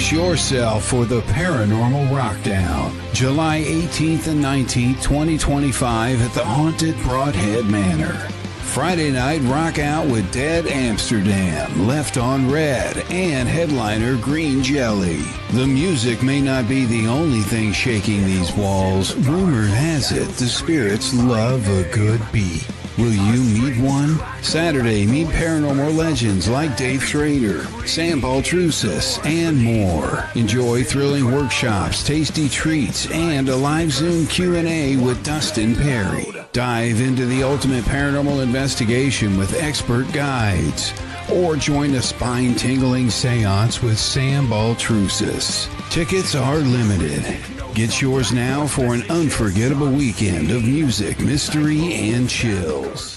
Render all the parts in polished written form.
Brace yourself for the Paranormal Rockdown, July 18th and 19th, 2025 at the haunted Broadhead Manor. Friday night, rock out with Dead Amsterdam, Left on Red, and headliner Green Jelly. The music may not be the only thing shaking these walls. Rumor has it the spirits love a good beat. Will you meet one? Saturday, meet paranormal legends like Dave Schrader, Sam Baltrusis, and more. Enjoy thrilling workshops, tasty treats, and a live Zoom Q&A with Dustin Perry. Dive into the ultimate paranormal investigation with expert guides. Or join a spine-tingling seance with Sam Baltrusis. Tickets are limited. Get yours now for an unforgettable weekend of music, mystery, and chills.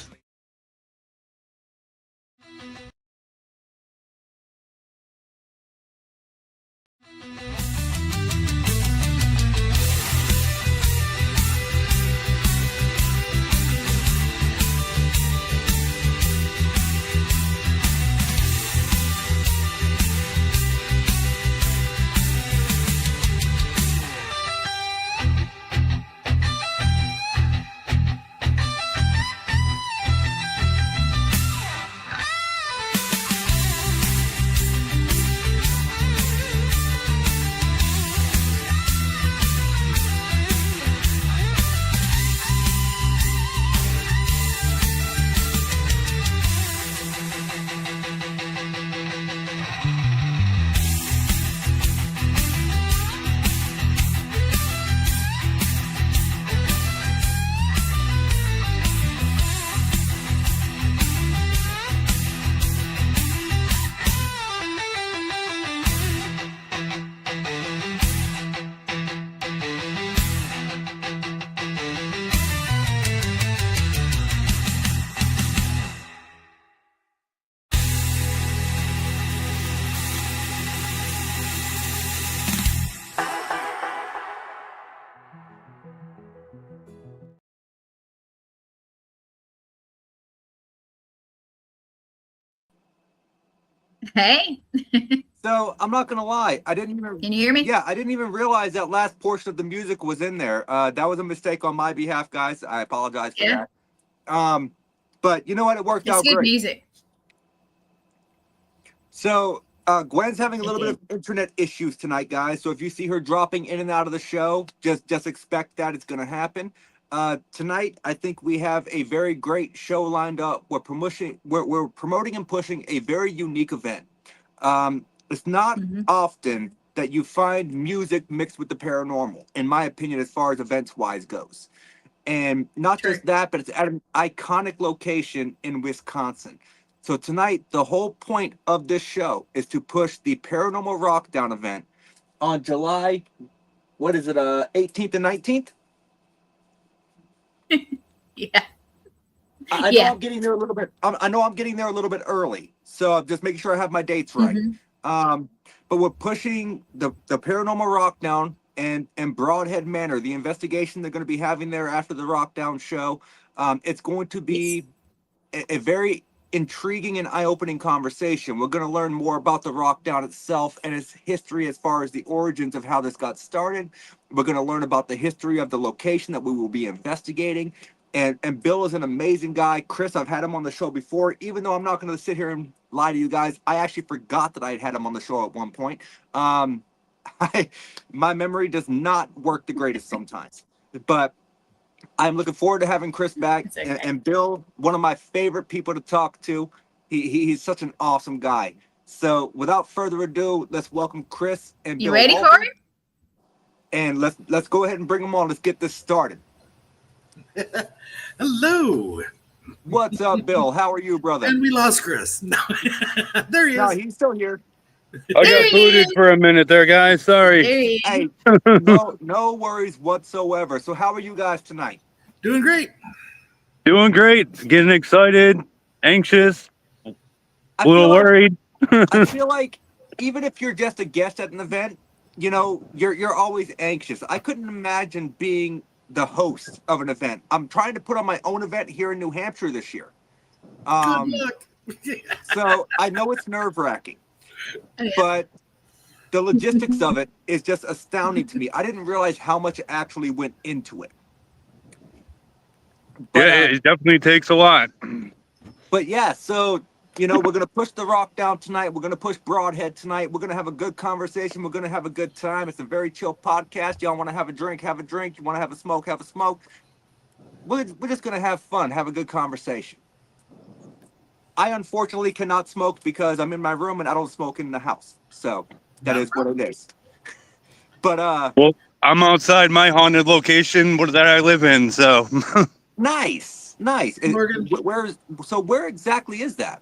Hey. So I'm not gonna lie, I didn't even. Can you hear me? Yeah, I didn't even realize that last portion of the music was in there. That was a mistake on my behalf, guys. I apologize for that. But you know what? It worked out good great. Music. So Gwen's having a little bit of internet issues tonight, guys. So if you see her dropping in and out of the show, just expect that it's gonna happen. Tonight, I think we have a very great show lined up. We're promoting and pushing a very unique event. It's not often that you find music mixed with the paranormal, in my opinion, as far as events wise goes. And not just that, but it's at an iconic location in Wisconsin. So tonight, the whole point of this show is to push the Paranormal Rockdown event on July, 18th and 19th? Yeah. I know I'm getting there a little bit. I know I'm getting there a little bit early, so I'm just making sure I have my dates right. But we're pushing the Paranormal Rockdown and Broadhead Manor, the investigation they're going to be having there after the Rockdown show. It's going to be a very intriguing and eye-opening conversation. We're going to learn more about the Rockdown itself and its history as far as the origins of how this got started. We're going to learn about the history of the location that we will be investigating. And Bill is an amazing guy. Chris, I've had him on the show before. Even though I'm not going to sit here and lie to you guys, I actually forgot that I had him on the show at one point. My memory does not work the greatest sometimes. But I'm looking forward to having Chris back. And Bill, one of my favorite people to talk to. He's such an awesome guy. So without further ado, let's welcome Chris and Bill. You ready for it? And let's go ahead and bring them on. Let's get this started. Hello. What's up, Bill? How are you, brother? And we lost Chris. No, there he is. No, he's still here. I got booted for a minute there, guys. Sorry. Hey, no worries whatsoever. So how are you guys tonight? Doing great. Doing great. Getting excited, anxious, a little worried. I feel like even if you're just a guest at an event, you know, you're always anxious. I couldn't imagine being the host of an event. I'm trying to put on my own event here in New Hampshire this year. Good luck. So I know it's nerve-wracking, but the logistics of it is just astounding to me. I didn't realize how much actually went into it. But, yeah, it definitely takes a lot. But yeah, so we're gonna push the rock down tonight. We're gonna push Broadhead tonight. We're gonna have a good conversation. We're gonna have a good time. It's a very chill podcast. Y'all want to have a drink? Have a drink. You want to have a smoke? Have a smoke. We're just gonna have fun, have a good conversation. I unfortunately cannot smoke because I'm in my room and I don't smoke in the house. So that is what it is. But well, I'm outside my haunted location that I live in, so nice. Morgan. Where exactly is that?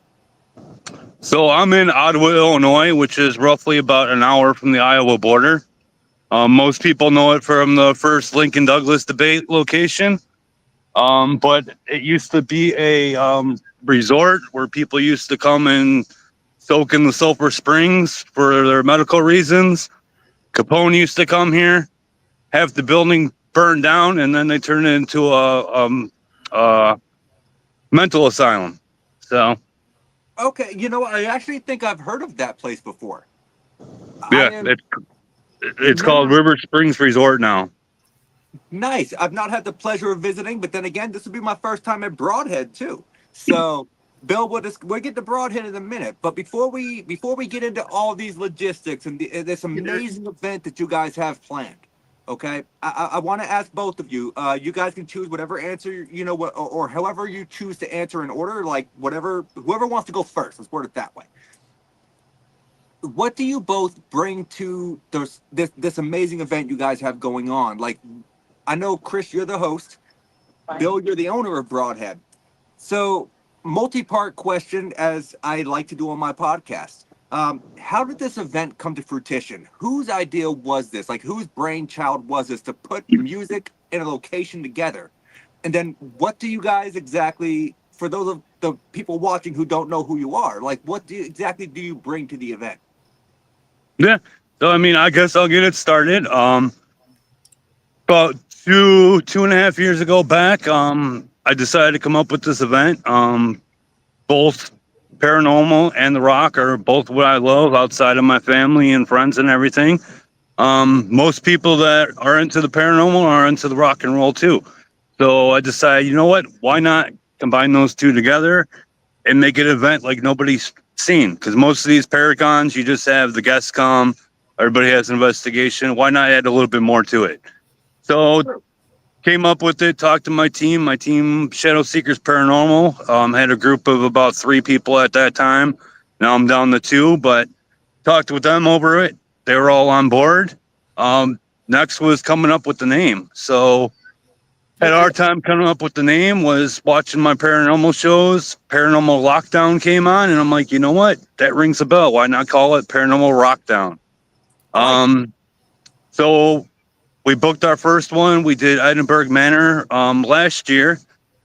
So I'm in Ottawa, Illinois, which is roughly about an hour from the Iowa border. Most people know it from the first Lincoln Douglas debate location. But it used to be a resort where people used to come and soak in the sulfur springs for their medical reasons. Capone used to come here, have the building burned down, and then they turned it into a mental asylum. So, okay, I actually think I've heard of that place before. yeah, it's called River Springs Resort now. Nice. I've not had the pleasure of visiting, but then again, this will be my first time at Broadhead too. So, Bill, we'll get to Broadhead in a minute. But before we get into all these logistics and this amazing event that you guys have planned, okay, I want to ask both of you. You guys can choose whatever answer or however you choose to answer in order, like whoever wants to go first. Let's word it that way. What do you both bring to this amazing event you guys have going on? Like, I know, Chris, you're the host. Bill, you're the owner of Broadhead. So, multi-part question, as I like to do on my podcast. How did this event come to fruition? Whose idea was this? Like, whose brainchild was this to put music in a location together? And then what do you guys exactly, for those of the people watching who don't know who you are, like, what exactly do you bring to the event? Yeah. So, I guess I'll get it started. About 2.5 years ago back, I decided to come up with this event. Both paranormal and the rock are both what I love outside of my family and friends and everything. Most people that are into the paranormal are into the rock and roll too. So I decided, you know what? Why not combine those two together and make an event like nobody's seen? Because most of these Paragons, you just have the guests come, everybody has an investigation. Why not add a little bit more to it? So came up with it, talked to my team, Shadow Seekers Paranormal, had a group of about 3 people at that time. Now I'm down to 2, but talked with them over it. They were all on board. Next was coming up with the name. So at our time coming up with the name was watching my paranormal shows. Paranormal Rockdown came on, and I'm like, you know what? That rings a bell. Why not call it Paranormal Rockdown? So we booked our first one. We did Edinburgh Manor last year.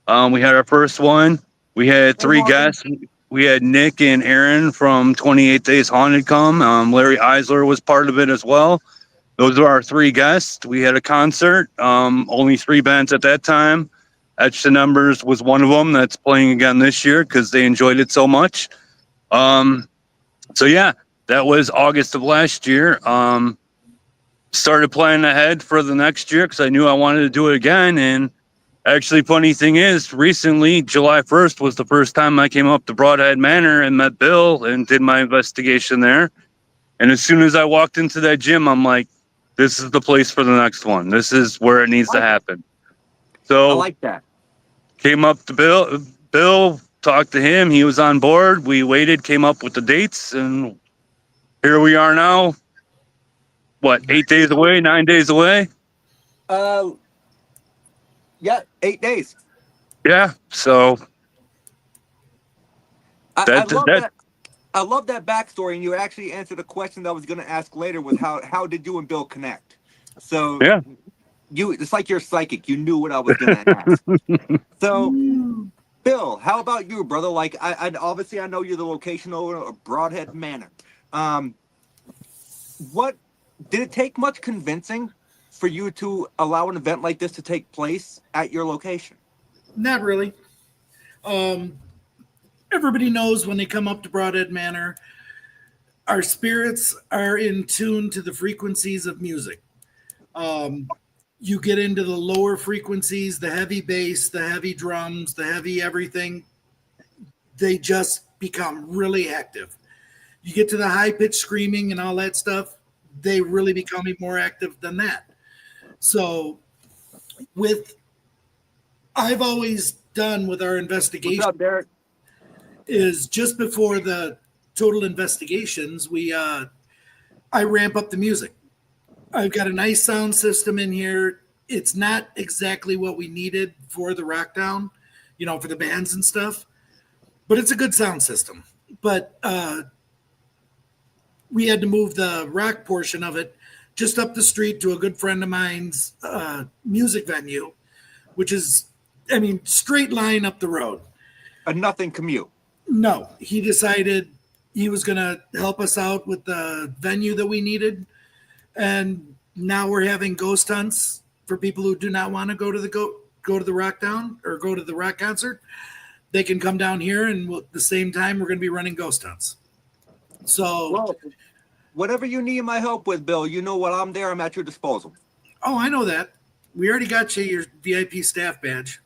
We had our first one. We had 3 guests. We had Nick and Aaron from 28 Days Haunted come. Larry Eisler was part of it as well. Those are our 3 guests. We had a concert. Only 3 bands at that time. Etch the Numbers was one of them that's playing again this year because they enjoyed it so much. So yeah, that was August of last year. Started planning ahead for the next year because I knew I wanted to do it again. And actually, funny thing is, recently, July 1st was the first time I came up to Broadhead Manor and met Bill and did my investigation there. And as soon as I walked into that gym, I'm like, this is the place for the next one. This is where it needs to happen. So I like that. Came up to Bill, talked to him. He was on board. We waited, came up with the dates, and here we are now. What, 8 days away, 9 days away? Yeah, 8 days. Yeah, so I love that. I love that backstory, and you actually answered a question that I was going to ask later. Was how did you and Bill connect? So yeah, it's like you're psychic. You knew what I was going to ask. So, Bill, how about you, brother? Like, I obviously I know you're the location owner of Broadhead Manor. What did it take much convincing for you to allow an event like this to take place at your location? Not really. Everybody knows when they come up to Broadhead Manor, our spirits are in tune to the frequencies of music. You get into the lower frequencies, the heavy bass, the heavy drums, the heavy everything, they just become really active. You get to the high pitched screaming and all that stuff, they really become more active than that. So I've always done with our investigation. What's up, Derek? Is just before the total investigations, I ramp up the music. I've got a nice sound system in here. It's not exactly what we needed for the Rockdown, for the bands and stuff, but it's a good sound system. But we had to move the rock portion of it just up the street to a good friend of mine's music venue, which is, straight line up the road. A nothing commute. No, he decided he was going to help us out with the venue that we needed. And now we're having ghost hunts for people who do not want to go to the Rockdown or go to the rock concert. They can come down here, and at the same time, we're going to be running ghost hunts. So, well, whatever you need my help with, Bill, you know what, I'm there. I'm at your disposal. Oh, I know that. We already got you your VIP staff badge.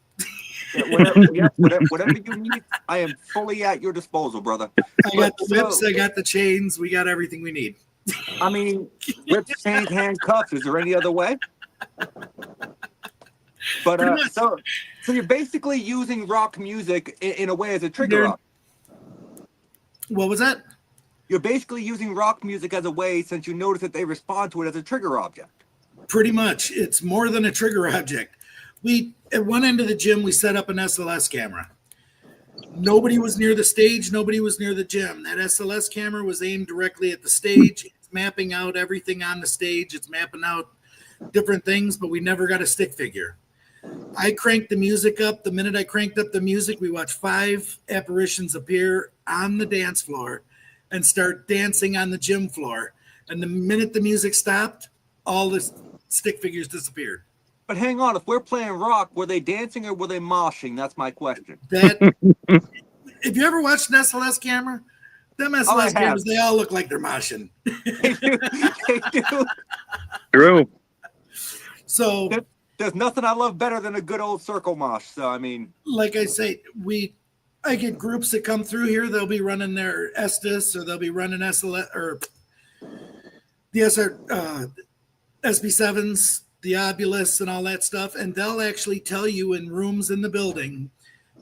Whatever you need, I am fully at your disposal, brother. I got the whips, I got the chains, we got everything we need. Whips, chains, handcuffs. Is there any other way? But so you're basically using rock music in a way as a trigger object. What was that? You're basically using rock music as a way, since you notice that they respond to it as a trigger object. Pretty much. It's more than a trigger object. At one end of the gym, we set up an SLS camera. Nobody was near the stage. Nobody was near the gym. That SLS camera was aimed directly at the stage. It's mapping out everything on the stage. It's mapping out different things, but we never got a stick figure. I cranked the music up. The minute I cranked up the music, we watched 5 apparitions appear on the dance floor and start dancing on the gym floor. And the minute the music stopped, all the stick figures disappeared. But hang on, if we're playing rock, were they dancing or were they moshing? That's my question. If you ever watched an SLS camera, them SLS cameras, they all look like they're moshing. They do. True. So there's nothing I love better than a good old circle mosh. So like I say, I get groups that come through here. They'll be running their Estes, or they'll be running SLS or the SB7s, the Obulis, and all that stuff, and they'll actually tell you in rooms in the building,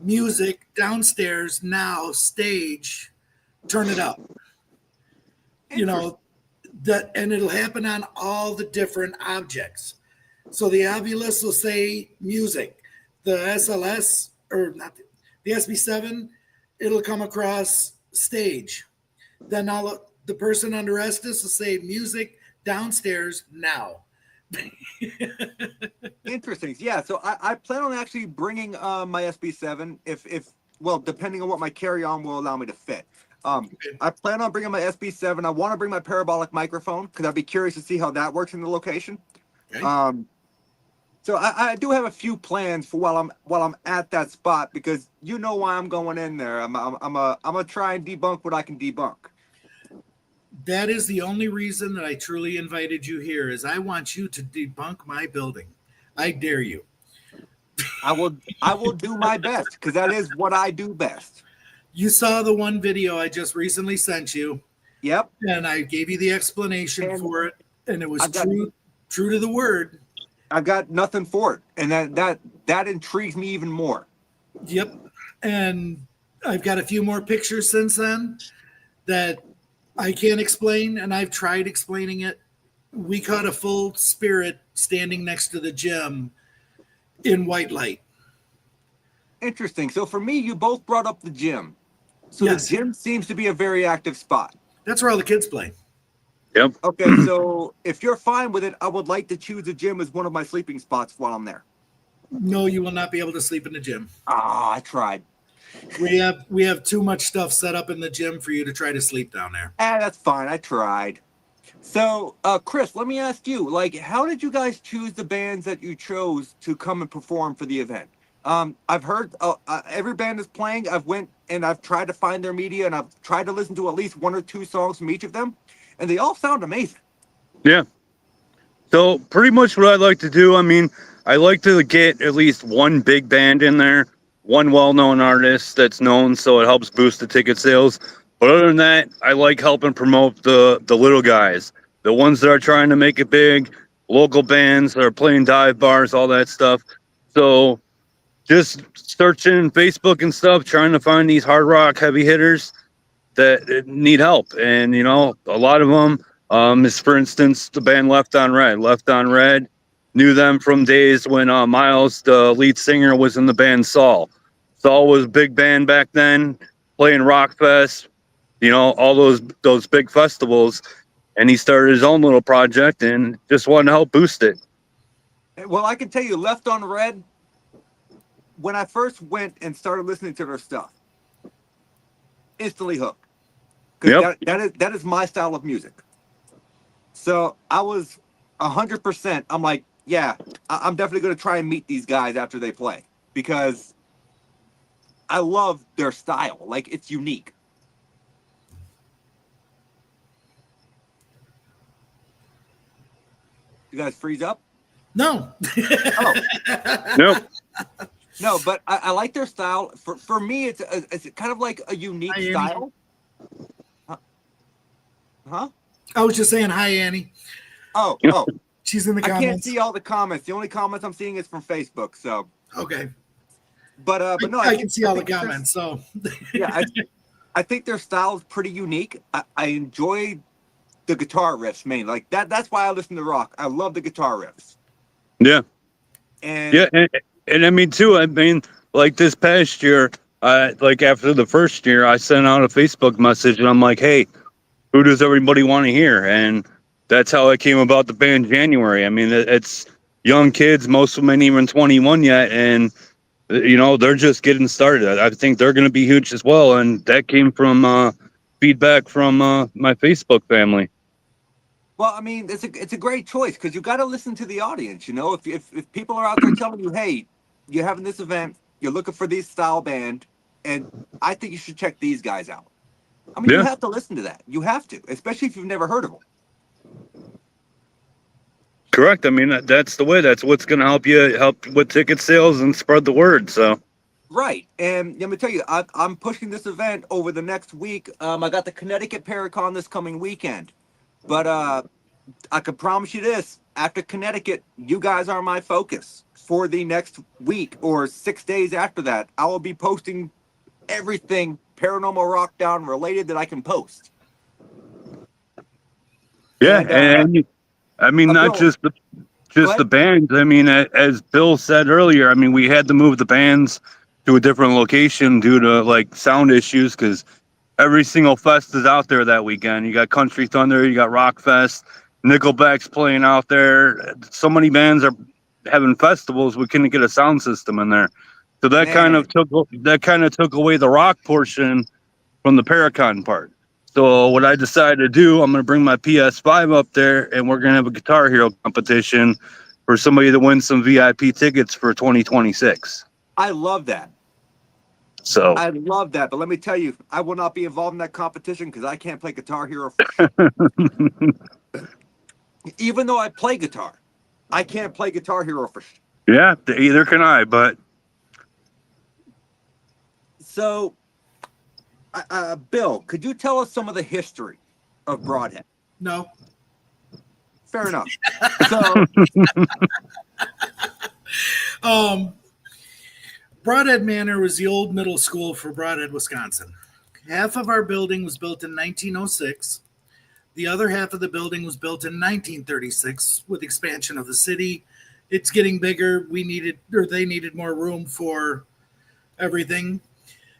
music downstairs now, stage, turn it up. That, and it'll happen on all the different objects. So the Obulis will say music. The SLS, or not the SB7, it'll come across stage. Then the person under Estes will say music downstairs now. Interesting. Yeah, so I plan on actually bringing my SB7 if depending on what my carry-on will allow me to fit. I plan on bringing my SB7. I want to bring my parabolic microphone because I'd be curious to see how that works in the location. Okay. So I do have a few plans for while I'm at that spot, because you know why I'm going in there. I'm gonna try and debunk what I can debunk. That is the only reason that I truly invited you here, is I want you to debunk my building. I dare you. I will do my best, because that is what I do best. You saw the one video I just recently sent you. Yep. And I gave you the explanation for it, and it was true to the word. I've got nothing for it, and that intrigues me even more. Yep. And I've got a few more pictures since then that I can't explain, and I've tried explaining it. We caught a full spirit standing next to the gym in white light. Interesting. So for me, you both brought up the gym. So yes. The gym seems to be a very active spot. That's where all the kids play. Yep. Okay, so if you're fine with it, I would like to choose the gym as one of my sleeping spots while I'm there. No, you will not be able to sleep in the gym. I tried. We have too much stuff set up in the gym for you to try to sleep down there. That's fine. I tried. So, Chris, let me ask you, how did you guys choose the bands that you chose to come and perform for the event? I've heard every band is playing. I've went and I've tried to find their media, and I've tried to listen to at least 1 or 2 songs from each of them, and they all sound amazing. Yeah. So pretty much what I like to do, I mean, I like to get at least one big band in there, one well-known artist that's known, so it helps boost the ticket sales. But other than that, I like helping promote the little guys, the ones that are trying to make it big, local bands that are playing dive bars, all that stuff. So just searching Facebook and stuff, trying to find these hard rock heavy hitters that need help. And, a lot of them is, for instance, the band Left on Red. Left on Red, knew them from days when Miles, the lead singer, was in the band Saul. Saul was a big band back then, playing Rockfest, all those big festivals. And he started his own little project and just wanted to help boost it. Well, I can tell you, Left on Red, when I first went and started listening to their stuff, instantly hooked. Because that is my style of music. So I was 100%. I'm like, yeah, I'm definitely going to try and meet these guys after they play, because I love their style. Like, it's unique. You guys freeze up? No. Oh. Nope. No, but I like their style. For me, it's kind of like a unique style. Huh? I was just saying hi, Annie. Oh. She's in the comments. I can't see all the comments. The only comments I'm seeing is from Facebook. So okay. But no, I can see all the comments. So yeah, I think their style is pretty unique. I enjoy the guitar riffs mainly. Like that's why I listen to rock. I love the guitar riffs. Yeah. And and I mean too, like this past year, like after the first year, I sent out a Facebook message and I'm like, hey, who does everybody want to hear? And that's how it came about the band January. I mean, it's young kids, most of them ain't even 21 yet, and they're just getting started. I think they're going to be huge as well, and that came from feedback from my Facebook family. well, I mean, it's a great choice, because you got to listen to the audience. If people are out there telling you, hey, you're having this event, you're looking for this style band, and I think you should check these guys out. I mean, you have to listen to that. You have to, especially if you've never heard of them. Correct. I mean, that's the way. That's what's going to help with ticket sales and spread the word. So. Right. And let me tell you, I'm pushing this event over the next week. I got the Connecticut Paracon this coming weekend. But I can promise you this, after Connecticut, you guys are my focus for the next week or 6 days after that. I will be posting everything Paranormal Rockdown related that I can post. Yeah, and I mean, not just the bands. I mean, as Bill said earlier, I mean, we had to move the bands to a different location due to like sound issues, because every single fest is out there that weekend. You got Country Thunder, you got Rockfest, Nickelback's playing out there. So many bands are having festivals, we couldn't get a sound system in there. So that kind of took away the rock portion from the Paracon part. So what I decided to do, I'm going to bring my PS5 up there, and we're going to have a Guitar Hero competition for somebody to win some VIP tickets for 2026. I love that. So I love that. But let me tell you, I will not be involved in that competition because I can't play Guitar Hero for shit. Even though I play guitar, I can't play Guitar Hero for shit. Yeah, either can I, but. So, Bill, could you tell us some of the history of Broadhead? No. Fair enough. So, Broadhead Manor was the old middle school for Broadhead, Wisconsin. Half of our building was built in 1906. The other half of the building was built in 1936 with expansion of the city. It's getting bigger. They needed more room for everything.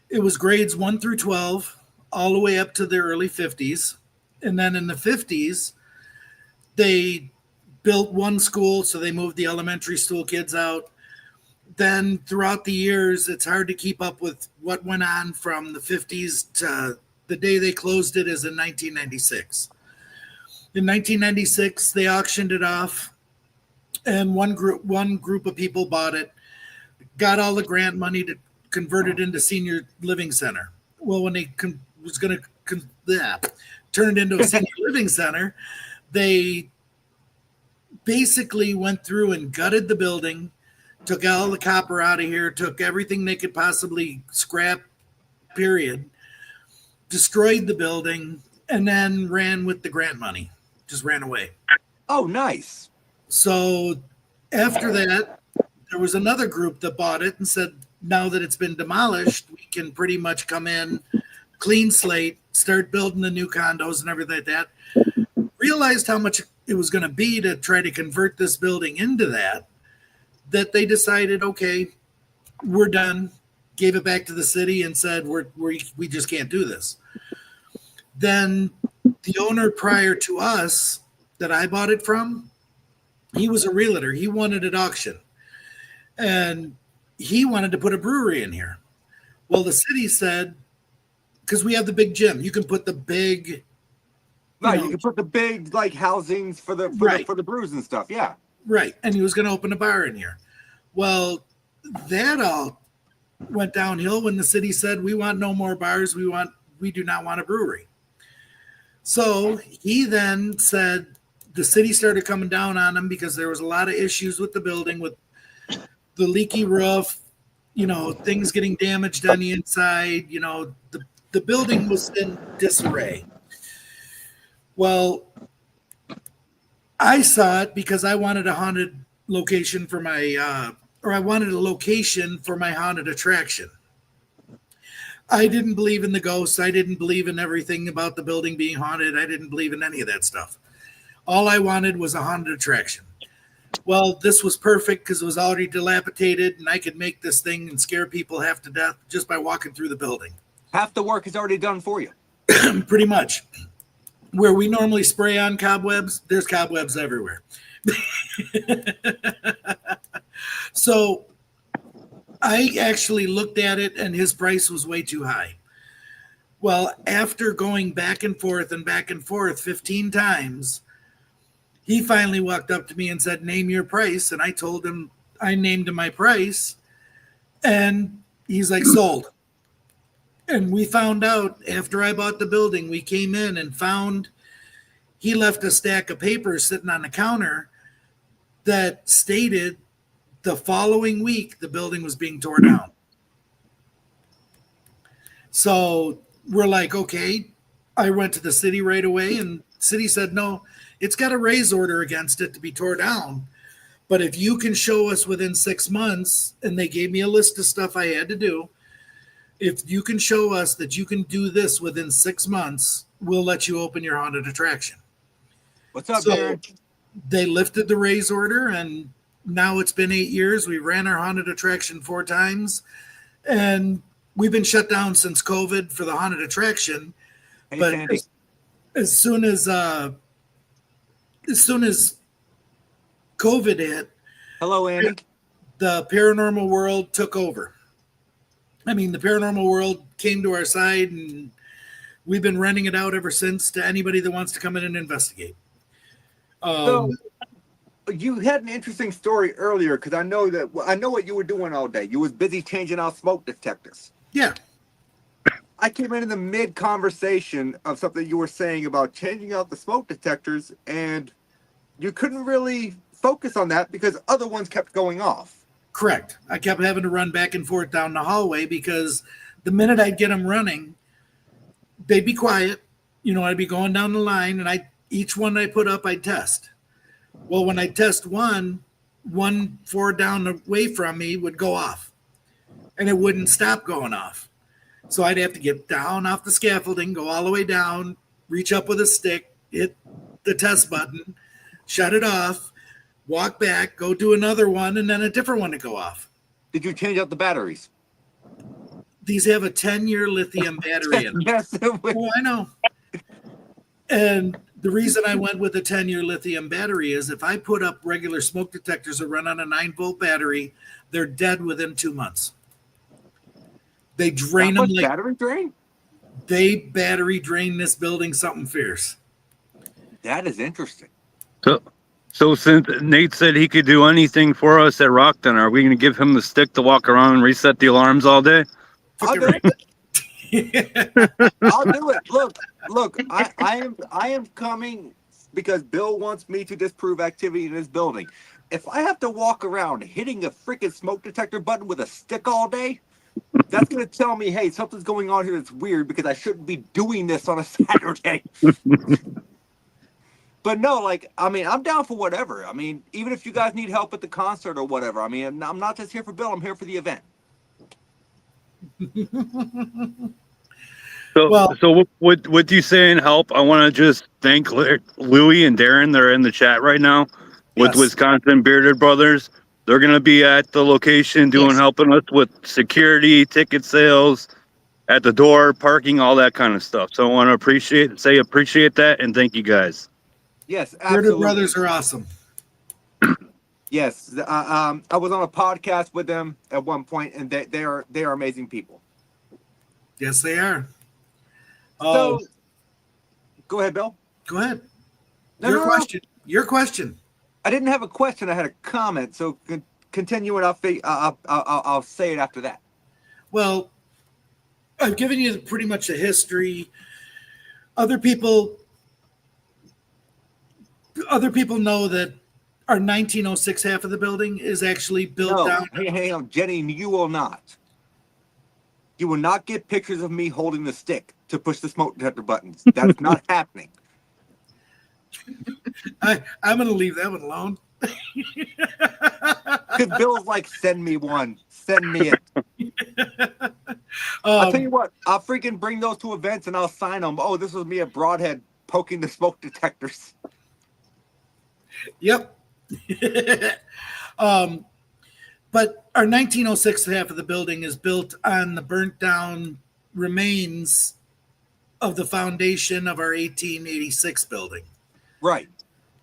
It was grades 1 through 12, all the way up to the early 50s. And then in the 50s, they built one school, so they moved the elementary school kids out. Then throughout the years, it's hard to keep up with what went on from the 50s to the day they closed it is in 1996. In 1996, they auctioned it off, and one group of people bought it. got all the grant money to convert it into senior living center. Well, when they was going to turn it into a senior living center, they basically went through and gutted the building, took all the copper out of here, took everything they could possibly scrap, period, destroyed the building, and then ran with the grant money. Just ran away. Oh, nice. So after that, there was another group that bought it and said, now that it's been demolished, we can pretty much come in, clean slate, start building the new condos and everything like that. Realized how much it was going to be to try to convert this building into that they decided, okay, we're done. Gave it back to the city and said, we just can't do this. Then the owner prior to us that I bought it from, he was a realtor. He wanted an auction. And he wanted to put a brewery in here. Well, the city said, because we have the big gym, you can put the big... Right, you can put the big like housings for the brews and stuff, yeah. Right, and he was going to open a bar in here. Well, that all went downhill when the city said, we want no more bars, we do not want a brewery. So he then said, the city started coming down on him because there was a lot of issues with the building, with the leaky roof, things getting damaged on the inside, the building was in disarray. Well, I saw it because I wanted a haunted location for my, I wanted a location for my haunted attraction. I didn't believe in the ghosts. I didn't believe in everything about the building being haunted. I didn't believe in any of that stuff. All I wanted was a haunted attraction. Well, this was perfect because it was already dilapidated and I could make this thing and scare people half to death just by walking through the building. Half the work is already done for you. Pretty much. Where we normally spray on cobwebs, there's cobwebs everywhere. So I actually looked at it and his price was way too high. Well, after going back and forth 15 times, he finally walked up to me and said, name your price. And I told him, I named him my price. And he's like, sold. And we found out after I bought the building, we came in and found he left a stack of papers sitting on the counter that stated the following week the building was being torn down. So we're like, okay. I went to the city right away and city said, no, it's got a raise order against it to be torn down. But if you can show us within 6 months, and they gave me a list of stuff I had to do, if you can show us that you can do this within 6 months, we'll let you open your haunted attraction. What's up, so Darren? They lifted the raise order, and now it's been 8 years. We ran our haunted attraction 4 times, and we've been shut down since COVID for the haunted attraction. Hey, but as soon as COVID hit, hello, Andy. The paranormal world took over. I mean, the paranormal world came to our side, and we've been renting it out ever since to anybody that wants to come in and investigate. So you had an interesting story earlier because I know what you were doing all day. You was busy changing out smoke detectors. Yeah. I came in the mid conversation of something you were saying about changing out the smoke detectors, and you couldn't really focus on that because other ones kept going off. Correct. I kept having to run back and forth down the hallway because the minute I'd get them running, they'd be quiet. I'd be going down the line, and each one I put up, I'd test. Well, when I test one 4 down away from me would go off, and it wouldn't stop going off. So I'd have to get down off the scaffolding, go all the way down, reach up with a stick, hit the test button, shut it off, walk back, go do another one, and then a different one to go off. Did you change out the batteries? These have a 10-year lithium battery in them. Yes. Oh, I know. And the reason I went with a 10-year lithium battery is if I put up regular smoke detectors that run on a 9-volt battery, they're dead within 2 months. They drain them like battery drain? They battery drain this building something fierce. That is interesting. So since Nate said he could do anything for us at Rockdown, are we going to give him the stick to walk around and reset the alarms all day? I'll do it. I'll do it. Look. I am coming because Bill wants me to disprove activity in his building. If I have to walk around hitting a freaking smoke detector button with a stick all day, that's going to tell me, hey, something's going on here that's weird because I shouldn't be doing this on a Saturday. But no, like, I mean, I'm down for whatever. I mean, even if you guys need help at the concert or whatever. I mean, I'm not just here for Bill. I'm here for the event. So what do you say in help? I want to just thank Louie and Darren. They're in the chat right now with Wisconsin Bearded Brothers. They're going to be at the location helping us with security, ticket sales, at the door, parking, all that kind of stuff. So I want to appreciate that and thank you guys. Yes, absolutely. Bearded Brothers are awesome. Yes, I was on a podcast with them at one point, and they are amazing people. Yes, they are. So, go ahead, Bill. Go ahead. Question. Your question. I didn't have a question. I had a comment. So continue, and I'll say it after that. Well, I've given you pretty much a history. Other people know that our 1906 half of the building is actually built down. Hang on, Jenny, you will not. You will not get pictures of me holding the stick to push the smoke detector buttons. That's not happening. I'm going to leave that one alone. Because Bill's like, send me one. Send me it. I'll tell you what. I'll freaking bring those to events and I'll sign them. Oh, this was me at Broadhead poking the smoke detectors. Yep. But our 1906 half of the building is built on the burnt down remains of the foundation of our 1886 building. Right.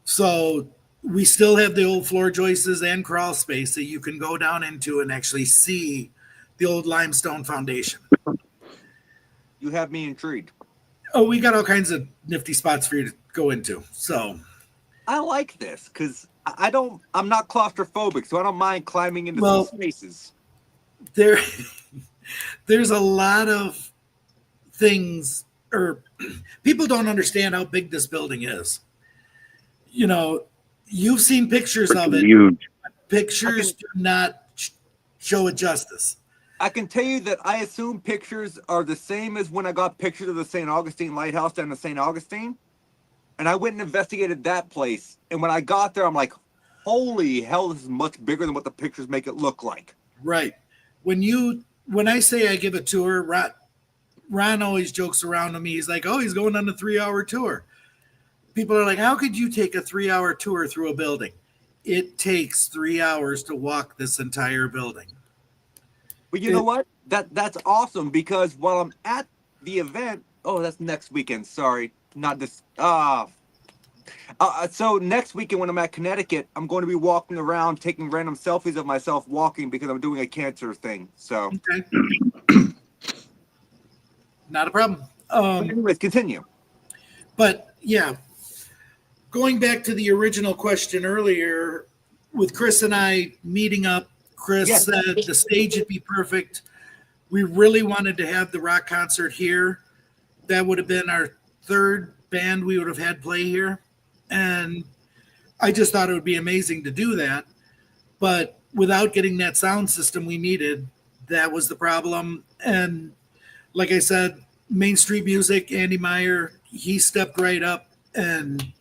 So we still have the old floor joists and crawl space that you can go down into and actually see the old limestone foundation. You have me intrigued. Oh, we got all kinds of nifty spots for you to go into. So I like this because I'm not claustrophobic, so I don't mind climbing into some spaces. There's a lot of things, or people don't understand how big this building is. You know, you've seen pictures of it. Huge. Pictures do not show it justice. I can tell you that I assume pictures are the same as when I got pictures of the St. Augustine Lighthouse down in St. Augustine. And I went and investigated that place. And when I got there, I'm like, holy hell, this is much bigger than what the pictures make it look like. Right. When I say I give a tour, Ron always jokes around with me. He's like, oh, he's going on a 3-hour tour. People are like, how could you take a 3-hour tour through a building? It takes 3 hours to walk this entire building. But you know what? That's awesome because while I'm at the event, that's next weekend. Sorry. Not this. So next weekend when I'm at Connecticut, I'm going to be walking around taking random selfies of myself walking because I'm doing a cancer thing. So, okay. Not a problem. Anyways, continue. But yeah, going back to the original question earlier, with Chris and I meeting up, Chris said the stage would be perfect. We really wanted to have the rock concert here. That would have been our third band we would have had play here. And I just thought it would be amazing to do that. But without getting that sound system we needed, that was the problem. And like I said, Main Street Music, Andy Meyer, he stepped right up and,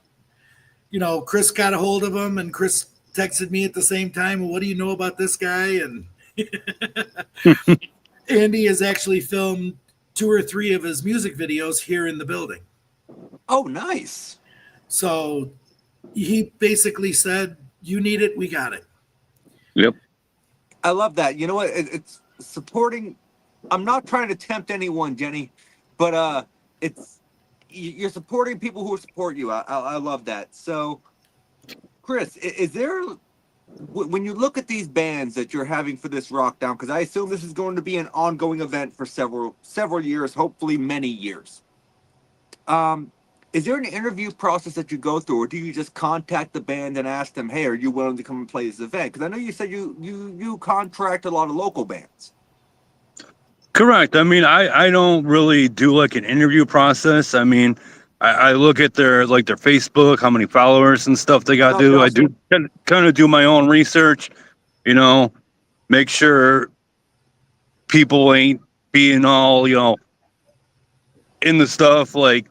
Chris got a hold of him and Chris texted me at the same time. Well, what do you know about this guy? And Andy has actually filmed 2 or 3 of his music videos here in the building. Oh, nice. So he basically said, you need it, we got it. Yep. I love that. You know what? It's supporting. I'm not trying to tempt anyone, Jenny, but you're supporting people who support you. I love that. So, Chris, is there, when you look at these bands that you're having for this Rockdown, because I assume this is going to be an ongoing event for several years, hopefully many years. is there an interview process that you go through, or do you just contact the band and ask them, hey, are you willing to come and play this event? Because I know you said you contract a lot of local bands. Correct. I mean, I don't really do like an interview process. I mean, I look at their Facebook, how many followers and stuff they got to do. I do kind of do my own research, you know, make sure people ain't being all, in the stuff, like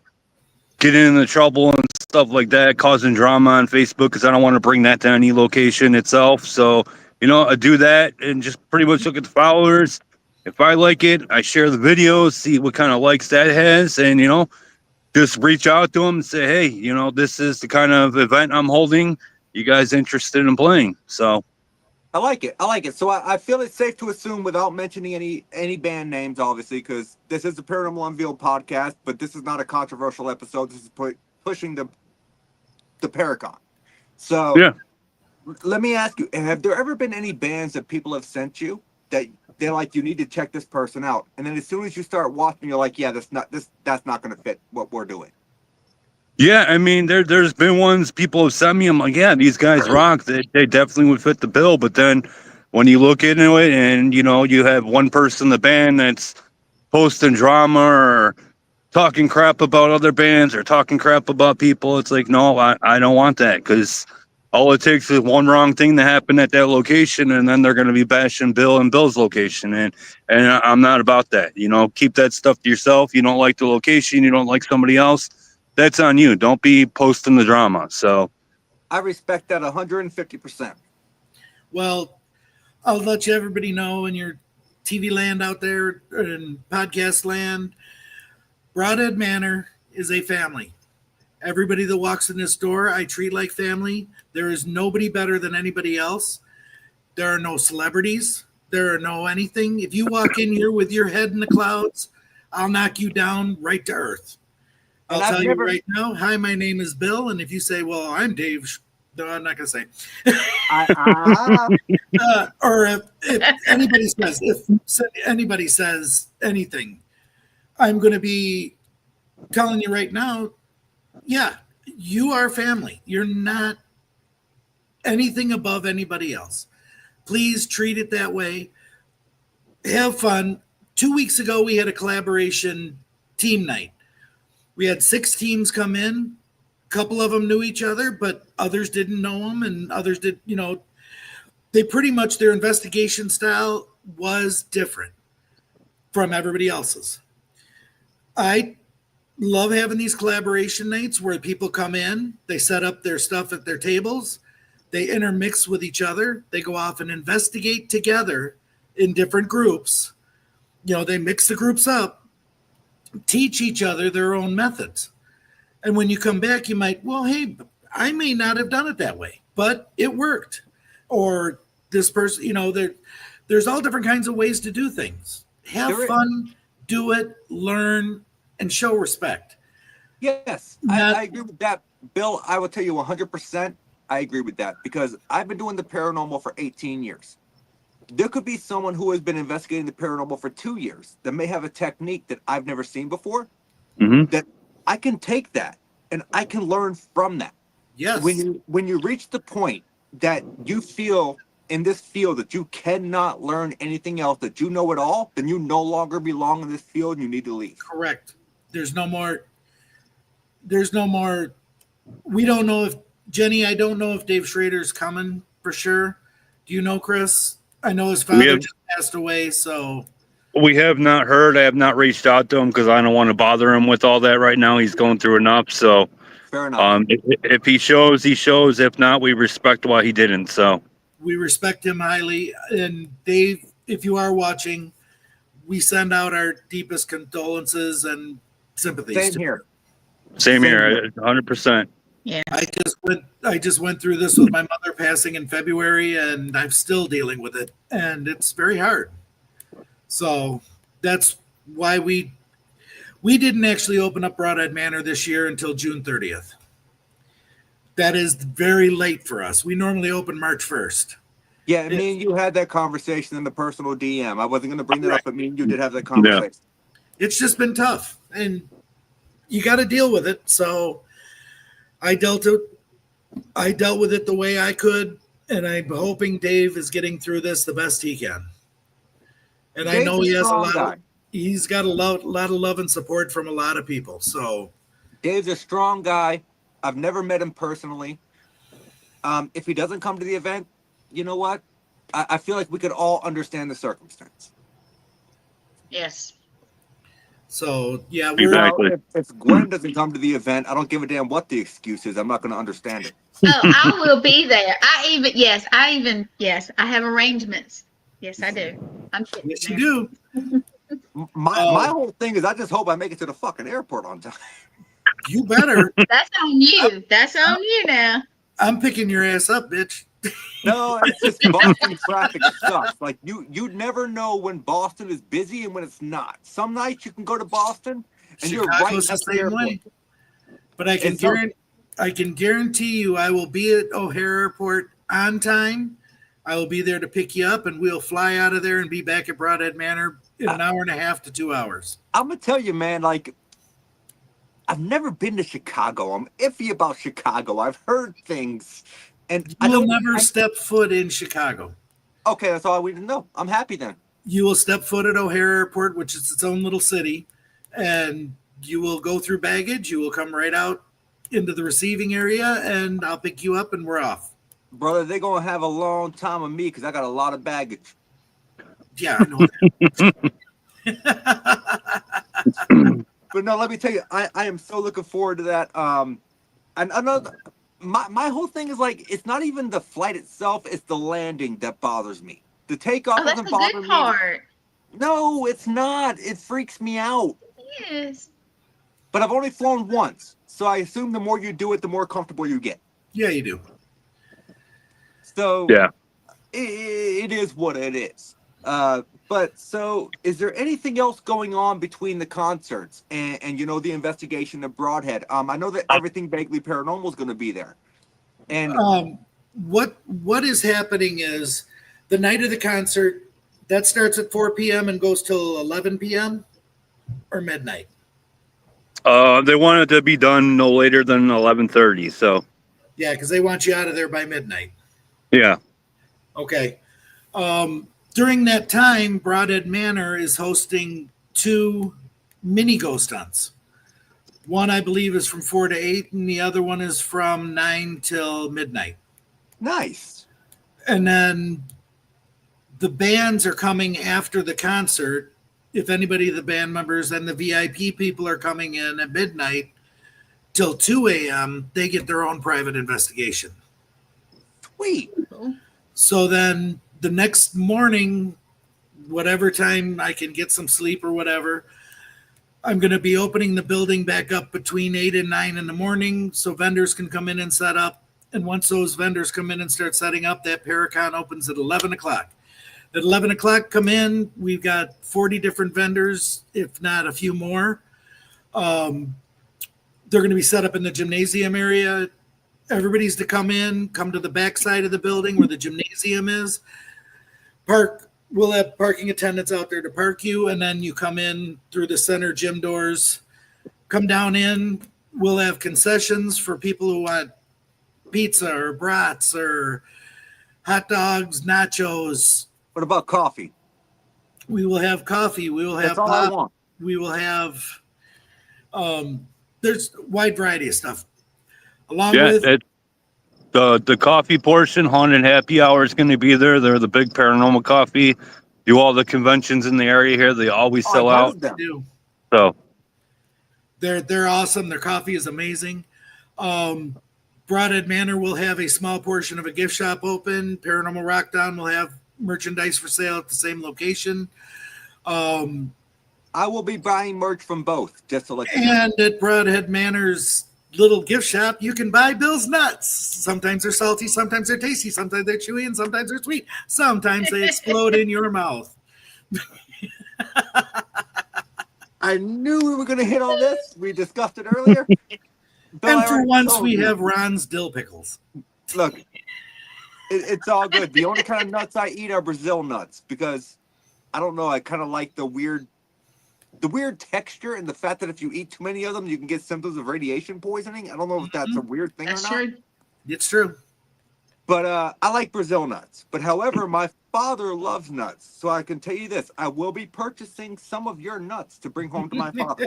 getting into trouble and stuff like that, causing drama on Facebook, because I don't want to bring that to any location itself. So, I do that and just pretty much look at the followers. If I like it, I share the videos, see what kind of likes that has, and, just reach out to them and say, hey, this is the kind of event I'm holding. You guys interested in playing? So I like it. So I feel it's safe to assume, without mentioning any band names, obviously, because this is the Paranormal Unveiled podcast, but this is not a controversial episode. This is pushing the Paracon. So yeah. Let me ask you, have there ever been any bands that people have sent you that they're like, you need to check this person out, and then as soon as you start watching, you're like, yeah, that's not going to fit what we're doing? Yeah, I mean, there's been ones people have sent me. I'm like, yeah, these guys rock. They definitely would fit the bill. But then when you look into it, and you have one person in the band that's posting drama or talking crap about other bands or talking crap about people, it's like, no, I don't want that, because all it takes is one wrong thing to happen at that location, and then they're going to be bashing Bill and Bill's location, and I'm not about that. Keep that stuff to yourself. You don't like the location, you don't like somebody else, that's on you. Don't be posting the drama. So I respect that 150%. Well, I'll let everybody know in your TV land out there and podcast land, Broadhead Manor is a family. Everybody that walks in this door, I treat like family. There is nobody better than anybody else. There are no celebrities. There are no anything. If you walk in here with your head in the clouds, I'll knock you down right to earth. I'll tell you right now, hi, my name is Bill. And if you say, well, I'm Dave, no, I'm not going to say. Or if anybody says anything, I'm going to be telling you right now, yeah, you are family. You're not anything above anybody else. Please treat it that way. Have fun. 2 weeks ago, we had a collaboration team night. We had 6 teams come in. A couple of them knew each other, but others didn't know them, and others did, they pretty much, their investigation style was different from everybody else's. I love having these collaboration nights where people come in, they set up their stuff at their tables, they intermix with each other, they go off and investigate together in different groups. They mix the groups up, teach each other their own methods. And when you come back, you might, well, hey, I may not have done it that way, but it worked. Or this person, there's all different kinds of ways to do things. Have fun, do it, learn, and show respect. Yes, I agree with that. Bill, I will tell you 100%, I agree with that, because I've been doing the paranormal for 18 years. There could be someone who has been investigating the paranormal for 2 years that may have a technique that I've never seen before, that I can take that and I can learn from that. Yes. When you reach the point that you feel in this field that you cannot learn anything else, that you know it all, then you no longer belong in this field and you need to leave. Correct. There's no more. We don't know if Jenny, I don't know if Dave Schrader's coming for sure. Do you know, Chris? I know his father just passed away, so. We have not heard. I have not reached out to him because I don't want to bother him with all that right now. He's going through enough. So fair enough. If he shows, he shows. If not, we respect why he didn't. So we respect him highly. And Dave, if you are watching, we send out our deepest condolences and sympathies. Same here. 100%. Yeah. I just went through this with my mother passing in February, and I'm still dealing with it, and it's very hard. So that's why we didn't actually open up Broadhead Manor this year until June 30th. That is very late for us. We normally open March 1st. Yeah, me and you had that conversation in the personal DM. I wasn't going to bring that up, but me and you did have that conversation. Yeah. It's just been tough. And you got to deal with it. So I dealt with it the way I could, and I'm hoping Dave is getting through this the best he can. And I know he has he's got a lot of love and support from a lot of people. So Dave's a strong guy. I've never met him personally. If he doesn't come to the event, you know what? I feel like we could all understand the circumstance. Yes. So yeah, if Gwen doesn't come to the event, I don't give a damn what the excuse is. I'm not going to understand it. Oh, I will be there. I have arrangements. Yes, I do. I'm kidding. Yes, you do. My whole thing is I just hope I make it to the fucking airport on time. You better. That's on you. That's on you now. I'm picking your ass up, bitch. No, it's just Boston traffic sucks. Like you'd never know when Boston is busy and when it's not. Some nights you can go to Boston and you're right at the airport. Way. But I can guarantee you I will be at O'Hare Airport on time. I will be there to pick you up, and we'll fly out of there and be back at Broadhead Manor in an hour and a half to 2 hours. I'm gonna tell you, man, like I've never been to Chicago. I'm iffy about Chicago. I've heard things. And you will never step foot in Chicago. Okay, that's all we need to know. I'm happy then. You will step foot at O'Hare Airport, which is its own little city, and you will go through baggage. You will come right out into the receiving area, and I'll pick you up, and we're off. Brother, they're going to have a long time of me because I got a lot of baggage. Yeah, I know that. But no, let me tell you, I am so looking forward to that. And another... My whole thing is like it's not even the flight itself; it's the landing that bothers me. The takeoff doesn't bother me. Part. No, it's not. It freaks me out. Yes. But I've only flown once, so I assume the more you do it, the more comfortable you get. Yeah, you do. So yeah, it is what it is. But so, is there anything else going on between the concerts and the investigation of Broadhead? I know that everything vaguely paranormal is going to be there. And what is happening is the night of the concert that starts at 4 p.m. and goes till 11 p.m. or midnight. They want it to be done no later than 11:30. So yeah, because they want you out of there by midnight. Yeah. Okay. During that time, Broadhead Manor is hosting 2 mini ghost hunts. One, I believe, is from 4 to 8, and the other one is from 9 till midnight. Nice. And then the bands are coming after the concert. If anybody, the band members and the VIP people are coming in at midnight till 2 a.m., they get their own private investigation. Sweet. So then the next morning, whatever time I can get some sleep or whatever, I'm going to be opening the building back up between 8 and 9 in the morning so vendors can come in and set up. And once those vendors come in and start setting up, that Paracon opens at 11 o'clock. At 11 o'clock, come in. We've got 40 different vendors, if not a few more. They're going to be set up in the gymnasium area. Everybody's to come to the back side of the building where the gymnasium is. We'll have parking attendants out there to park you, and then you come in through the center gym doors. Come down in. We'll have concessions for people who want pizza or brats or hot dogs, nachos. What about coffee? We will have coffee. We will have pop. We will have there's a wide variety of stuff. The coffee portion, Haunted Happy Hour is going to be there. They're the big paranormal coffee. Do all the conventions in the area here. They always sell out. They do. So they're awesome. Their coffee is amazing. Broadhead Manor will have a small portion of a gift shop open. Paranormal Rockdown will have merchandise for sale at the same location. I will be buying merch from both, just to let you know. And at Broadhead Manor's little gift shop, you can buy Bill's nuts. Sometimes they're salty, sometimes they're tasty, sometimes they're chewy, and sometimes they're sweet. Sometimes they explode in your mouth. I knew we were going to hit on this. We discussed it earlier. And for once, we have Ron's dill pickles. Look, it's all good. The only kind of nuts I eat are Brazil nuts because I don't know. I kind of like the weird the weird texture and the fact that if you eat too many of them, you can get symptoms of radiation poisoning. I don't know if that's a weird thing That's or not. true. It's true. But I like Brazil nuts. But however, my father loves nuts. So I can tell you this. I will be purchasing some of your nuts to bring home to my father.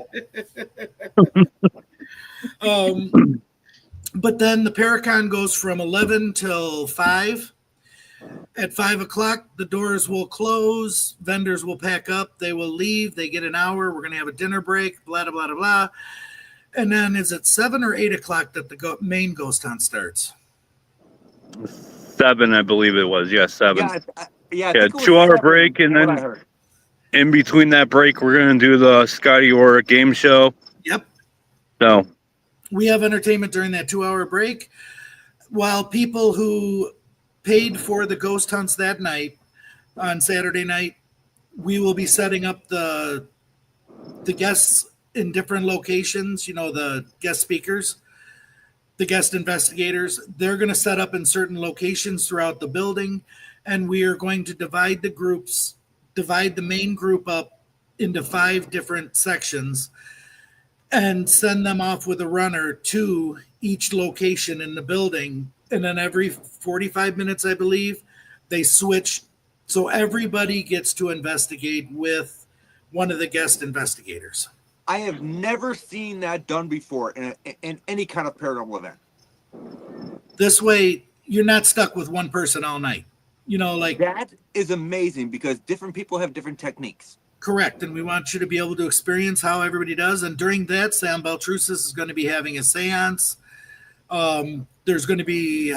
But then the Paracon goes from 11 till 5. At 5 o'clock, the doors will close. Vendors will pack up. They will leave. They get an hour. We're going to have a dinner break, blah, blah, blah, blah, blah. And then is it 7 or 8 o'clock that the main ghost hunt starts? 7, I believe it was. Yeah, 7. Yeah, I Yeah, think it was 2-hour 7, break, and what I then heard. in between that break, we're going to do the Scotty Orr game show. Yep. So We have entertainment during that 2-hour break. While people who paid for the ghost hunts that night on Saturday night, we will be setting up the guests in different locations, the guest speakers, the guest investigators. They're going to set up in certain locations throughout the building, and we are going to divide the main group up into 5 different sections and send them off with a runner to each location in the building. And then every 45 minutes, I believe, they switch. So everybody gets to investigate with one of the guest investigators. I have never seen that done before in any kind of paranormal event. This way, you're not stuck with one person all night. That is amazing because different people have different techniques. Correct. And we want you to be able to experience how everybody does. And during that, Sam Beltrusis is going to be having a seance. There's going to be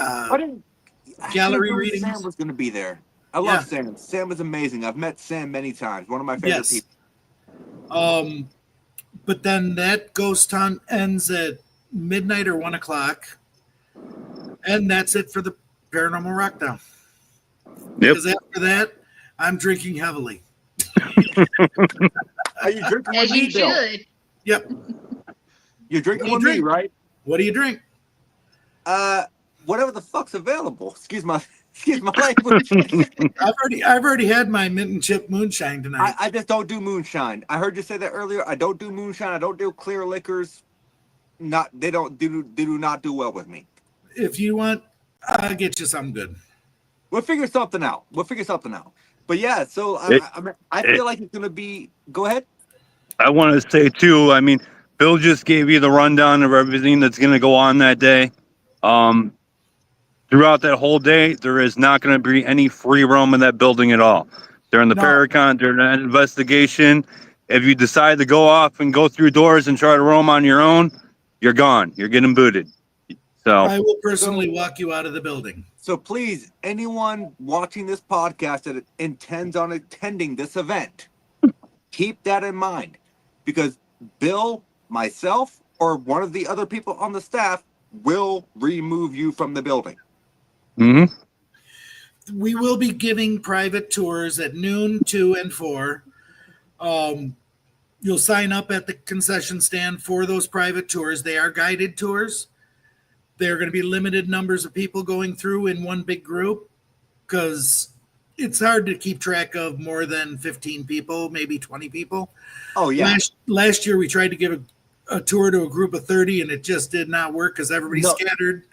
gallery readings. Sam was going to be there. I love Sam. Sam is amazing. I've met Sam many times. One of my favorite people. But then that ghost hunt ends at midnight or 1 o'clock. And that's it for the Paranormal Rockdown. Yep. Because after that, I'm drinking heavily. Are you drinking As with me, you Bill? should. Yep. You're drinking What with do you me, drink? right? What do you drink? Whatever the fuck's available. Excuse my language. I've already had my mint and chip moonshine tonight. I just don't do moonshine. I heard you say that earlier. I don't do moonshine. I don't do clear liquors. They do not do well with me. If you want, I'll get you something good. We'll figure something out. But yeah, so I feel like it's gonna be. Go ahead. I want to say too, I mean, Bill just gave you the rundown of everything that's going to go on that day. Throughout that whole day, there is not going to be any free roam in that building at all. During the Paracon, during that investigation, if you decide to go off and go through doors and try to roam on your own, you're gone. You're getting booted. So I will personally walk you out of the building. So please, anyone watching this podcast that intends on attending this event, keep that in mind, because Bill, myself, or one of the other people on the staff will remove you from the building. Mm-hmm. We will be giving private tours at noon, 2, and 4. You'll sign up at the concession stand for those private tours. They are guided tours. There are going to be limited numbers of people going through in one big group because it's hard to keep track of more than 15 people, maybe 20 people. Oh, yeah. Last year, we tried to give a tour to a group of 30, and it just did not work because everybody scattered.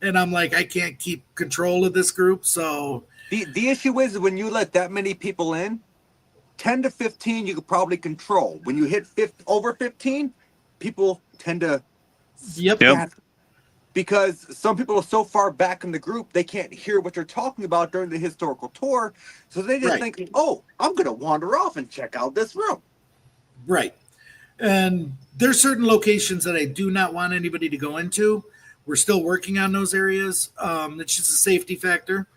And I'm like, I can't keep control of this group. So the issue is when you let that many people in, 10 to 15, you could probably control. When you hit over 15, people tend to Yep. Because some people are so far back in the group, they can't hear what you're talking about during the historical tour. So they just think, oh, I'm going to wander off and check out this room. Right. And there's certain locations that I do not want anybody to go into. We're still working on those areas. It's just a safety factor.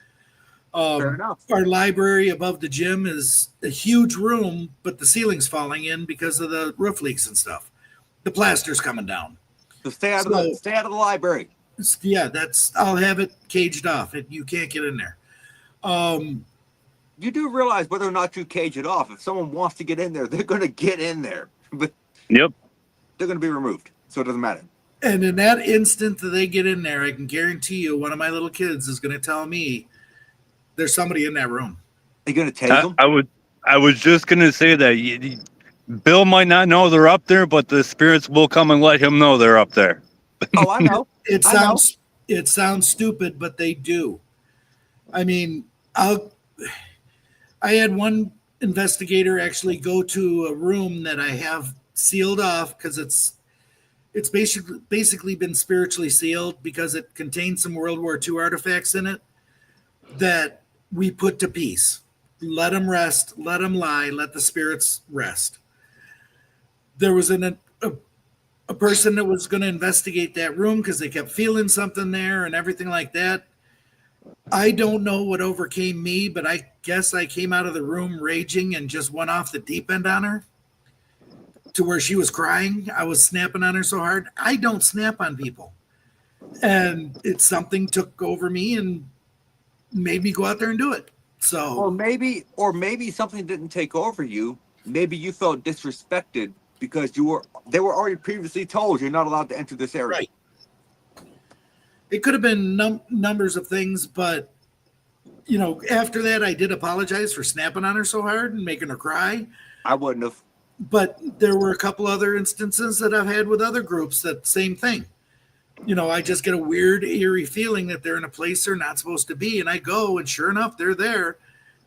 Fair enough. Our library above the gym is a huge room, but the ceiling's falling in because of the roof leaks and stuff. The plaster's coming down. So stay out of the library. Yeah, I'll have it caged off. You can't get in there. You do realize whether or not you cage it off, if someone wants to get in there, they're going to get in there. But they're going to be removed, so it doesn't matter. And in that instant that they get in there, I can guarantee you one of my little kids is going to tell me there's somebody in that room. Are you going to tase them? I was just going to say that Bill might not know they're up there, but the spirits will come and let him know they're up there. Oh, I know. It sounds stupid, but they do. I mean, I had one investigator actually go to a room that I have sealed off because it's basically been spiritually sealed because it contains some World War II artifacts in it that we put to peace. Let them rest, let them lie, let the spirits rest. There was a person that was going to investigate that room because they kept feeling something there and everything like that. I don't know what overcame me, but I guess I came out of the room raging and just went off the deep end on her to where she was crying. I was snapping on her so hard. I don't snap on people. And it's something took over me and made me go out there and do it. So or maybe something didn't take over you. Maybe you felt disrespected because they were already previously told you're not allowed to enter this area. Right. It could have been numbers of things, but after that, I did apologize for snapping on her so hard and making her cry. I wouldn't have. But there were a couple other instances that I've had with other groups that same thing. I just get a weird, eerie feeling that they're in a place they're not supposed to be. And I go, and sure enough, they're there.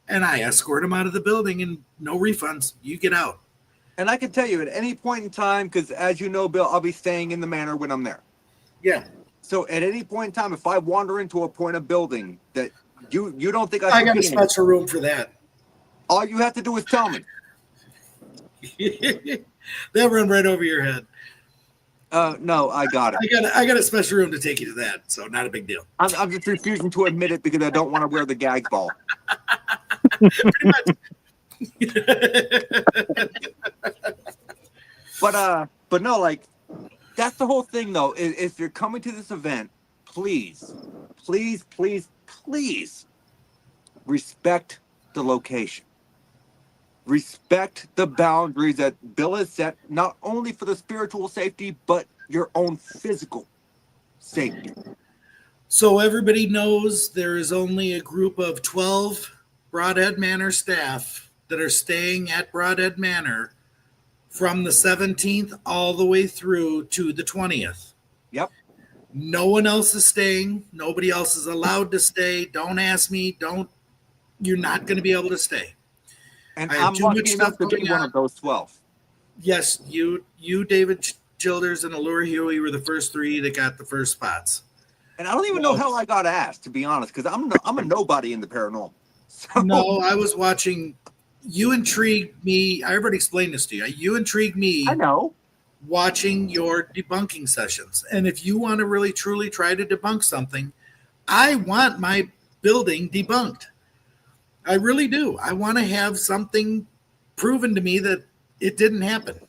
And I escort them out of the building and no refunds. You get out. And I can tell you at any point in time, because as you know, Bill, I'll be staying in the manor when I'm there. Yeah. So at any point in time, if I wander into a point of building that you don't think I got a special room for that. All you have to do is tell me. They'll run right over your head. No, I got it. I got a special room to take you to that, so not a big deal. I'm just refusing to admit it because I don't want to wear the gag ball. Pretty much. But no, like that's the whole thing though. If you're coming to this event, please respect the location. Respect the boundaries that Bill has set, not only for the spiritual safety, but your own physical safety. So everybody knows there is only a group of 12 Broadhead Manor staff that are staying at Broadhead Manor from the 17th all the way through to the 20th. Yep. No one else is staying. Nobody else is allowed to stay. Don't ask me. You're not going to be able to stay. And I'm lucky enough to be one of those 12. Yes, you, David Childers, and Allure Huey were the first three that got the first spots. And I don't even know how I got asked, to be honest, because I'm a nobody in the paranormal. So. No, I was watching. You intrigued me. I already explained this to you. You intrigued me. I know. Watching your debunking sessions. And if you want to really, truly try to debunk something, I want my building debunked. I really do. I want to have something proven to me that it didn't happen.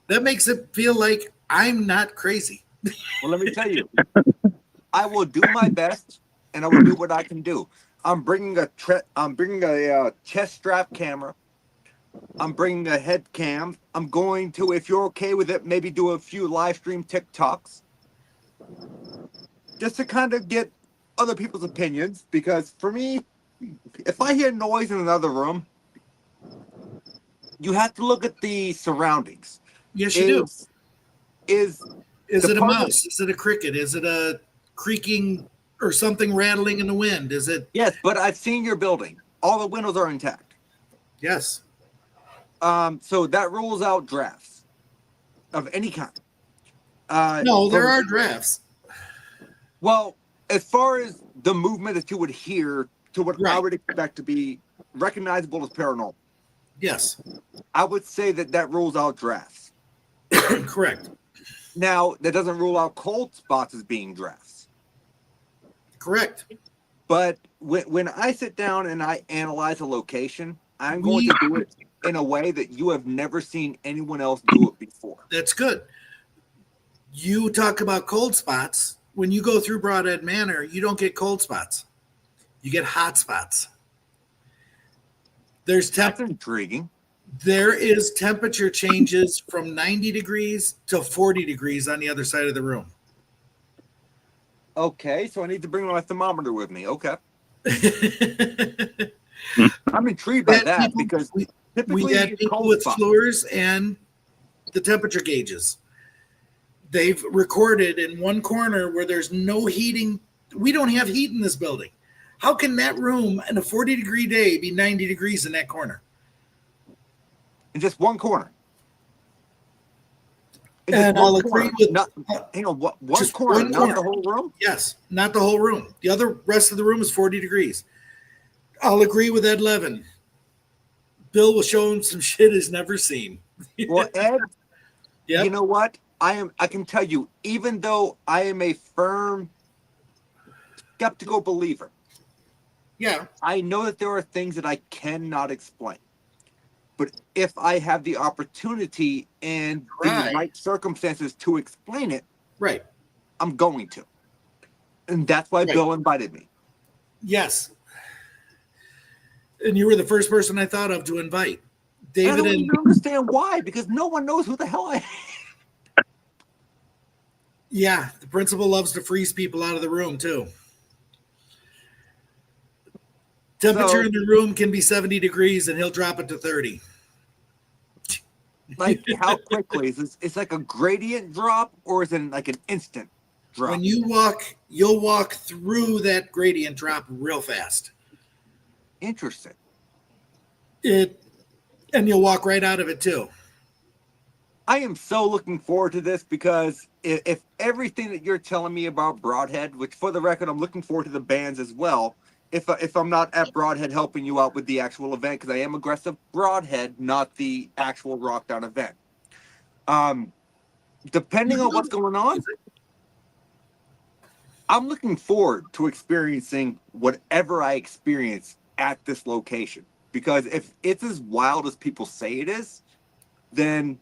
That makes it feel like I'm not crazy. Well, let me tell you, I will do my best, and I will do what I can do. I'm bringing a chest strap camera. I'm bringing a head cam. I'm going to, if you're okay with it, maybe do a few live stream TikToks, just to kind of get other people's opinions. Because for me, if I hear noise in another room, you have to look at the surroundings. Yes, you do. Is it a mouse? Is it a cricket? Is it a creaking or something rattling in the wind? Is it? Yes, but I've seen your building. All the windows are intact. Yes. So that rules out drafts of any kind. No, there are drafts. Well, as far as the movement that you would hear to what I would expect to be recognizable as paranormal. Yes. I would say that rules out drafts. Correct. Now, that doesn't rule out cold spots as being drafts. Correct. But when I sit down and I analyze a location, I'm going to do it in a way that you have never seen anyone else do it before. That's good. You talk about cold spots. When you go through Broadhead Manor, you don't get cold spots. You get hot spots. That's intriguing. There is temperature changes from 90 degrees to 40 degrees on the other side of the room. Okay, so I need to bring my thermometer with me. Okay. I'm intrigued by that because We had people with floors and the temperature gauges. They've recorded in one corner where there's no heating. We don't have heat in this building. How can that room in a 40-degree day be 90 degrees in that corner? In just one corner. And I'll agree with one corner, not the whole room? Yes, not the whole room. The other rest of the room is 40 degrees. I'll agree with Ed Levin. Bill will show him some shit he's never seen. Well, Ed, you know what? I can tell you, even though I am a firm skeptical believer, I know that there are things that I cannot explain. But if I have the opportunity and the right circumstances to explain it, I'm going to. And that's why Bill invited me. Yes. And you were the first person I thought of to invite. David, I don't even understand why, because no one knows who the hell I am. Yeah, the principal loves to freeze people out of the room too. Temperature in the room can be 70 degrees and he'll drop it to 30. Like how quickly? It's like a gradient drop, or is it like an instant drop? When you walk, you'll walk through that gradient drop real fast. Interesting. And you'll walk right out of it too. I am so looking forward to this, because if everything that you're telling me about Broadhead, which for the record, I'm looking forward to the bands as well. If I'm not at Broadhead helping you out with the actual event, because I am aggressive Broadhead, not the actual Rockdown event. Depending on what's going on, I'm looking forward to experiencing whatever I experience at this location. Because if it's as wild as people say it is, then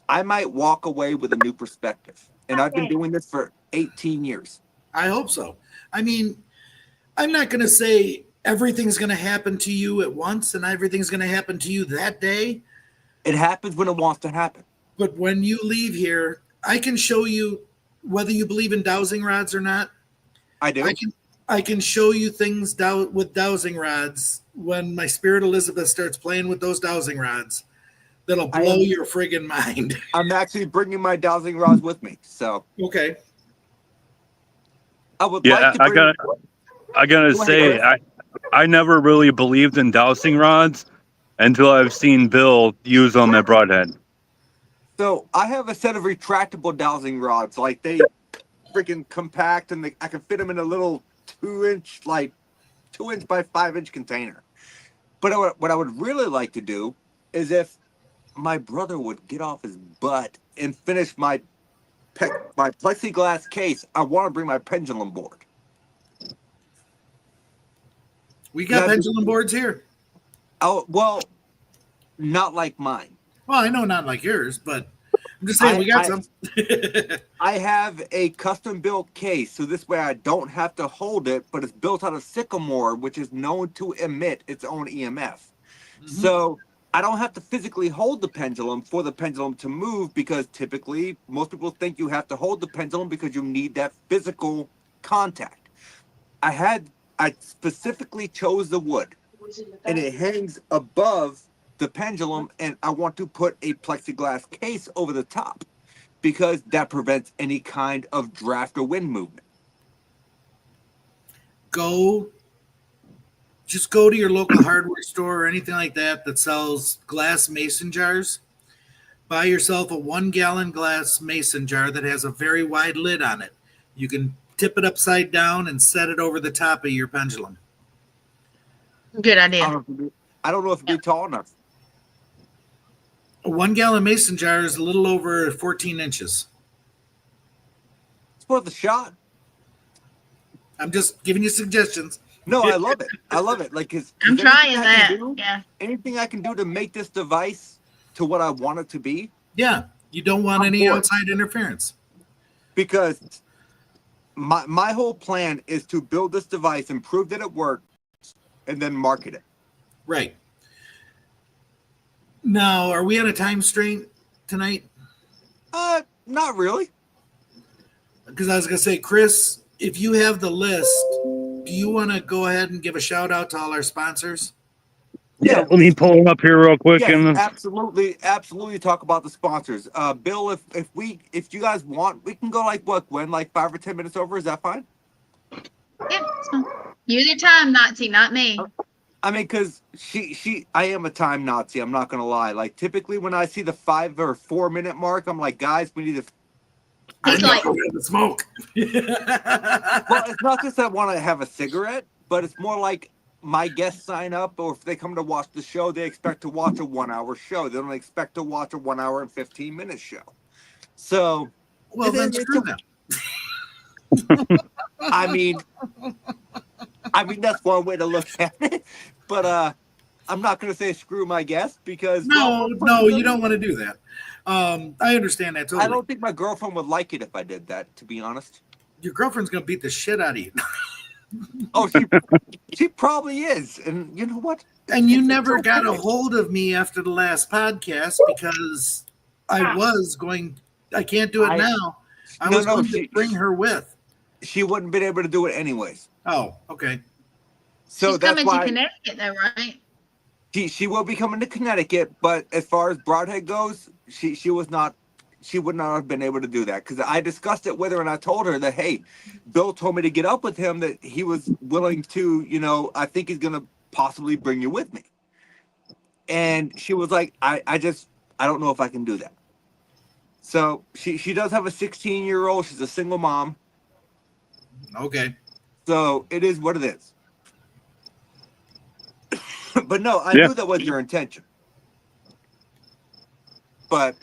I might walk away with a new perspective. And I've been doing this for 18 years. I hope so. I mean, I'm not going to say everything's going to happen to you at once and everything's going to happen to you that day. It happens when it wants to happen. But when you leave here, I can show you, whether you believe in dowsing rods or not. I do. I can show you things with dowsing rods when my spirit Elizabeth starts playing with those dowsing rods. That'll blow your friggin' mind. I'm actually bringing my dowsing rods with me. So okay. I would like to bring... I gotta say, I never really believed in dowsing rods until I've seen Bill use them at Broadhead. So I have a set of retractable dowsing rods. Like, they freaking compact, and I can fit them in a little 2-inch by 5-inch container. But what I would really like to do is if my brother would get off his butt and finish my plexiglass case, I want to bring my pendulum board. We got pendulum boards here. Oh, well, not like mine. Well, I know not like yours, but I'm just saying we got some. I have a custom built case, so this way I don't have to hold it, but it's built out of sycamore, which is known to emit its own EMF. Mm-hmm. So I don't have to physically hold the pendulum for the pendulum to move, because typically most people think you have to hold the pendulum because you need that physical contact. I specifically chose the wood, and it hangs above the pendulum, and I want to put a plexiglass case over the top because that prevents any kind of draft or wind movement. Just go to your local hardware store or anything like that sells glass mason jars. Buy yourself a 1-gallon glass mason jar that has a very wide lid on it. You can tip it upside down and set it over the top of your pendulum. Good idea. I don't know if it'd be tall enough. A 1-gallon mason jar is a little over 14 inches. It's worth a shot. I'm just giving you suggestions. No, I love it. I love it. Like, I'm trying that. Anything I can do to make this device to what I want it to be. Yeah, you don't want any outside interference. Because my whole plan is to build this device and prove that it works, and then market it. Right. Now, are we on a time strain tonight? Not really. Because I was going to say, Chris, if you have the list, do you want to go ahead and give a shout out to all our sponsors? Yeah, let me pull it up here real quick. yes, And absolutely talk about the sponsors. Bill, if you guys want, we can go like Gwen, like 5 or 10 minutes over. Is that fine? Yeah, it's fine. Use your time, Nazi, not me. I mean, because I am a time Nazi. I'm not gonna lie. Like typically when I see the 5 or 4 minute mark, I'm like, guys, we need to. He's like, the smoke. Well, it's not just I want to have a cigarette, but it's more like my guests sign up, or if they come to watch the show, they expect to watch a 1 hour show. They don't expect to watch a 1 hour and 15-minute show. So, Well, then screw them. I mean, that's one way to look at it. But I'm not going to say screw my guests because No, you don't want to do that. I understand that totally. I don't think my girlfriend would like it if I did that, to be honest. Your girlfriend's gonna beat the shit out of you. Oh, she probably is, and you know what? And you never got a hold of me after the last podcast because I can't do it now. I was going to bring her with. She wouldn't have been able to do it anyways. Oh, okay. So she's coming to Connecticut, though, right? She will be coming to Connecticut, but as far as Broadhead goes, she would not have been able to do that because I discussed it with her and I told her that, hey, Bill told me to get up with him, that he was willing to, I think he's gonna possibly bring you with me. And she was like, I don't know if I can do that. So she does have a 16-year-old. She's a single mom. Okay. So it is what it is. But no, I knew that was your intention. But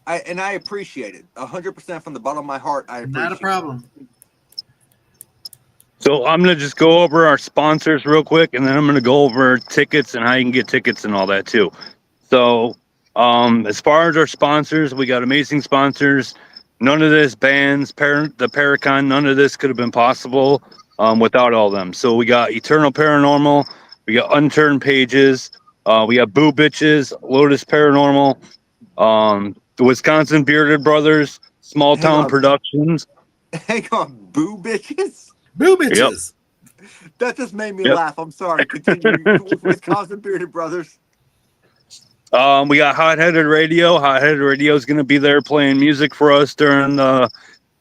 I appreciate it 100% from the bottom of my heart. I appreciate it. Not a problem. so I'm going to just go over our sponsors real quick, and then I'm going to go over tickets and how you can get tickets and all that too. So as far as our sponsors, we got amazing sponsors. None of this bands, the Paracon, none of this could have been possible without all of them. So we got Eternal Paranormal, we got Unturned Pages, we got Boo Bitches, Lotus Paranormal, the Wisconsin Bearded Brothers, Small Town Productions. Hang on, Boo Bitches? Boo Bitches. Yep. That just made me laugh. I'm sorry. Continue. Wisconsin Bearded Brothers. We got Hot Headed Radio. Hot Headed Radio is going to be there playing music for us during the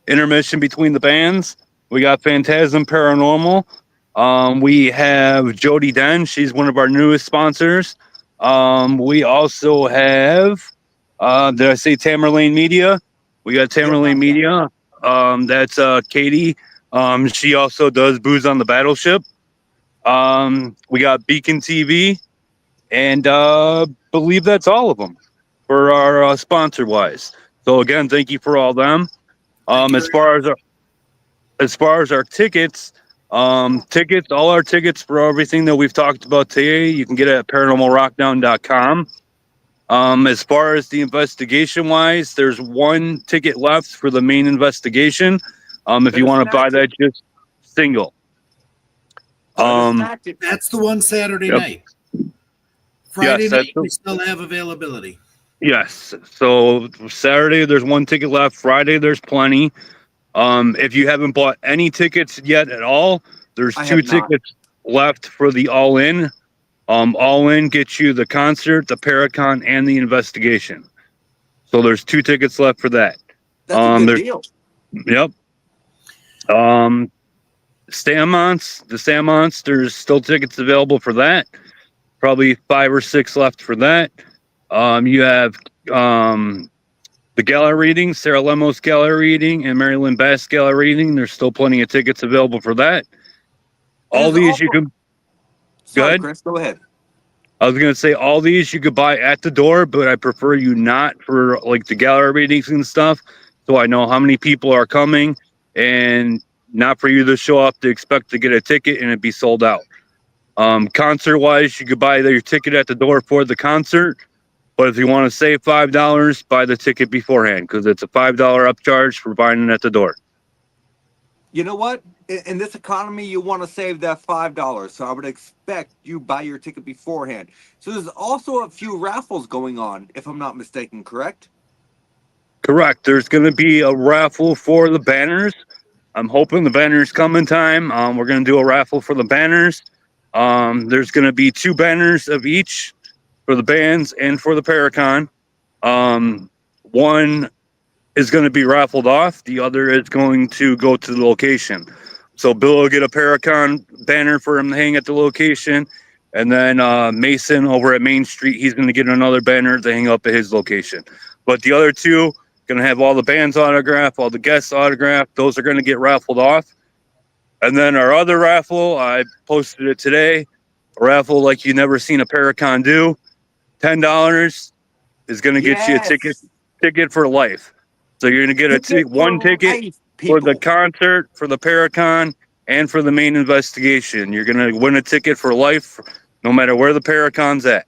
intermission between the bands. We got Phantasm Paranormal. We have Jody Den. She's one of our newest sponsors. We also have, did I say Tamerlane Media? We got Tamerlane Media. That's Katie. She also does Booze on the Battleship. We got Beacon TV. And believe that's all of them for our sponsor wise. So again, thank you for all them. As far as our tickets, all our tickets for everything that we've talked about today, you can get it at paranormalrockdown.com. As far as the investigation wise, there's one ticket left for the main investigation. If you want to buy that, just single. That's the one Saturday night. Friday night, we still have availability. Yes. So Saturday, there's one ticket left. Friday, there's plenty. If you haven't bought any tickets yet at all, there's two tickets left for the All In. All In gets you the concert, the Paracon, and the investigation. So there's two tickets left for that. That's a good deal. Yep. The Stammonts, there's still tickets available for that. Probably 5 or 6 left for that. You have the gala reading, Sarah Lemos gala reading, and Mary Lynn Bass gala reading. There's still plenty of tickets available for that. All these you can. Go ahead. Chris, go ahead. I was gonna say all these you could buy at the door, but I prefer you not for like the gallery readings and stuff. So I know how many people are coming, and not for you to show up to expect to get a ticket and it be sold out. Concert wise, you could buy your ticket at the door for the concert, but if you want to save $5, buy the ticket beforehand because it's a $5 upcharge for buying it at the door. You know what? In this economy, you want to save that $5, so I would expect you buy your ticket beforehand. So there's also a few raffles going on, if I'm not mistaken, correct? Correct. There's going to be a raffle for the banners. I'm hoping the banners come in time. We're going to do a raffle for the banners. There's going to be 2 banners of each for the bands and for the Paracon. One is going to be raffled off. The other is going to go to the location. So Bill will get a Paracon banner for him to hang at the location. And then Mason over at Main Street, he's going to get another banner to hang up at his location. But the other 2 going to have all the band's autograph, all the guests' autograph. Those are going to get raffled off. And then our other raffle, I posted it today. A raffle like you never seen a Paracon do. $10 is going to get you a ticket for life. So you're going to get one ticket for the concert, for the Paracon, and for the main investigation. You're going to win a ticket for life, no matter where the Paracon's at.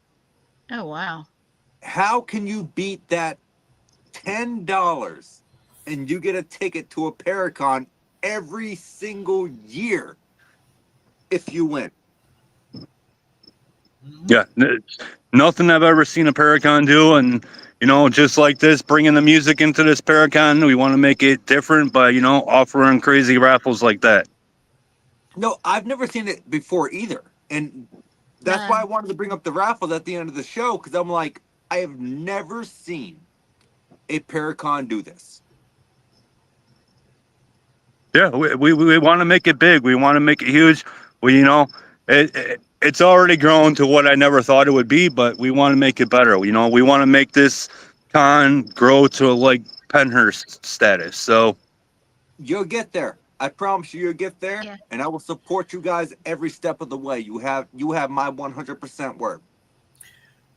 Oh, wow. How can you beat that $10 and you get a ticket to a Paracon every single year if you win? Yeah, nothing I've ever seen a Paracon do. And, you know, just like this, bringing the music into this Paracon, we want to make it different by, you know, offering crazy raffles like that. No, I've never seen it before either. And that's why I wanted to bring up the raffle at the end of the show, because I'm like, I have never seen a Paracon do this. Yeah, we want to make it big. We want to make it huge. You know, it's already grown to what I never thought it would be, but we want to make it better. You know, we want to make this con grow to like Penhurst status. So you'll get there. I promise you'll get there, and I will support you guys every step of the way. You have my 100% word.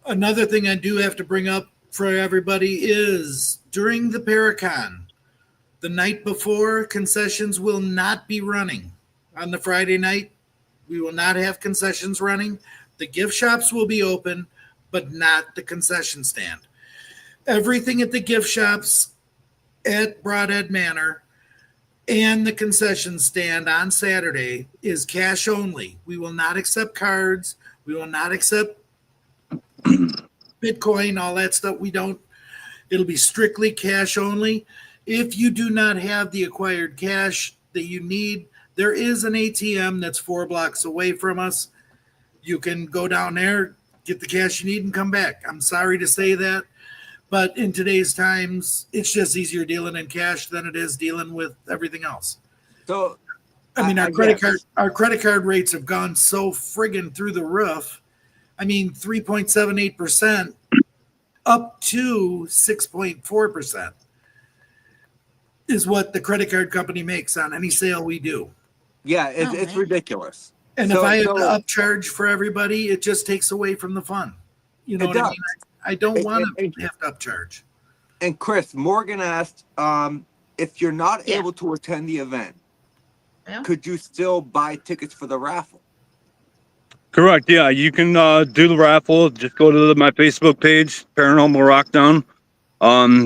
Another thing I do have to bring up for everybody is during the Paracon, the night before, concessions will not be running. On the Friday night, we will not have concessions running. The gift shops will be open, but not the concession stand. Everything at the gift shops at Broadhead Manor and the concession stand on Saturday is cash only. We will not accept cards. We will not accept Bitcoin, all that stuff. We don't. It'll be strictly cash only. If you do not have the acquired cash that you need, there is an ATM that's 4 blocks away from us. You can go down there, get the cash you need, and come back. I'm sorry to say that, but in today's times, it's just easier dealing in cash than it is dealing with everything else. So, I mean, our credit card rates have gone so friggin' through the roof. I mean, 3.78% up to 6.4% is what the credit card company makes on any sale we do. Yeah, it's ridiculous. And if I have to upcharge for everybody, it just takes away from the fun. You know what I mean? I don't want to have to upcharge. And Chris, Morgan asked, if you're not able to attend the event, could you still buy tickets for the raffle? correct. Yeah, you can do the raffle. Just go to my Facebook page, Paranormal Rockdown.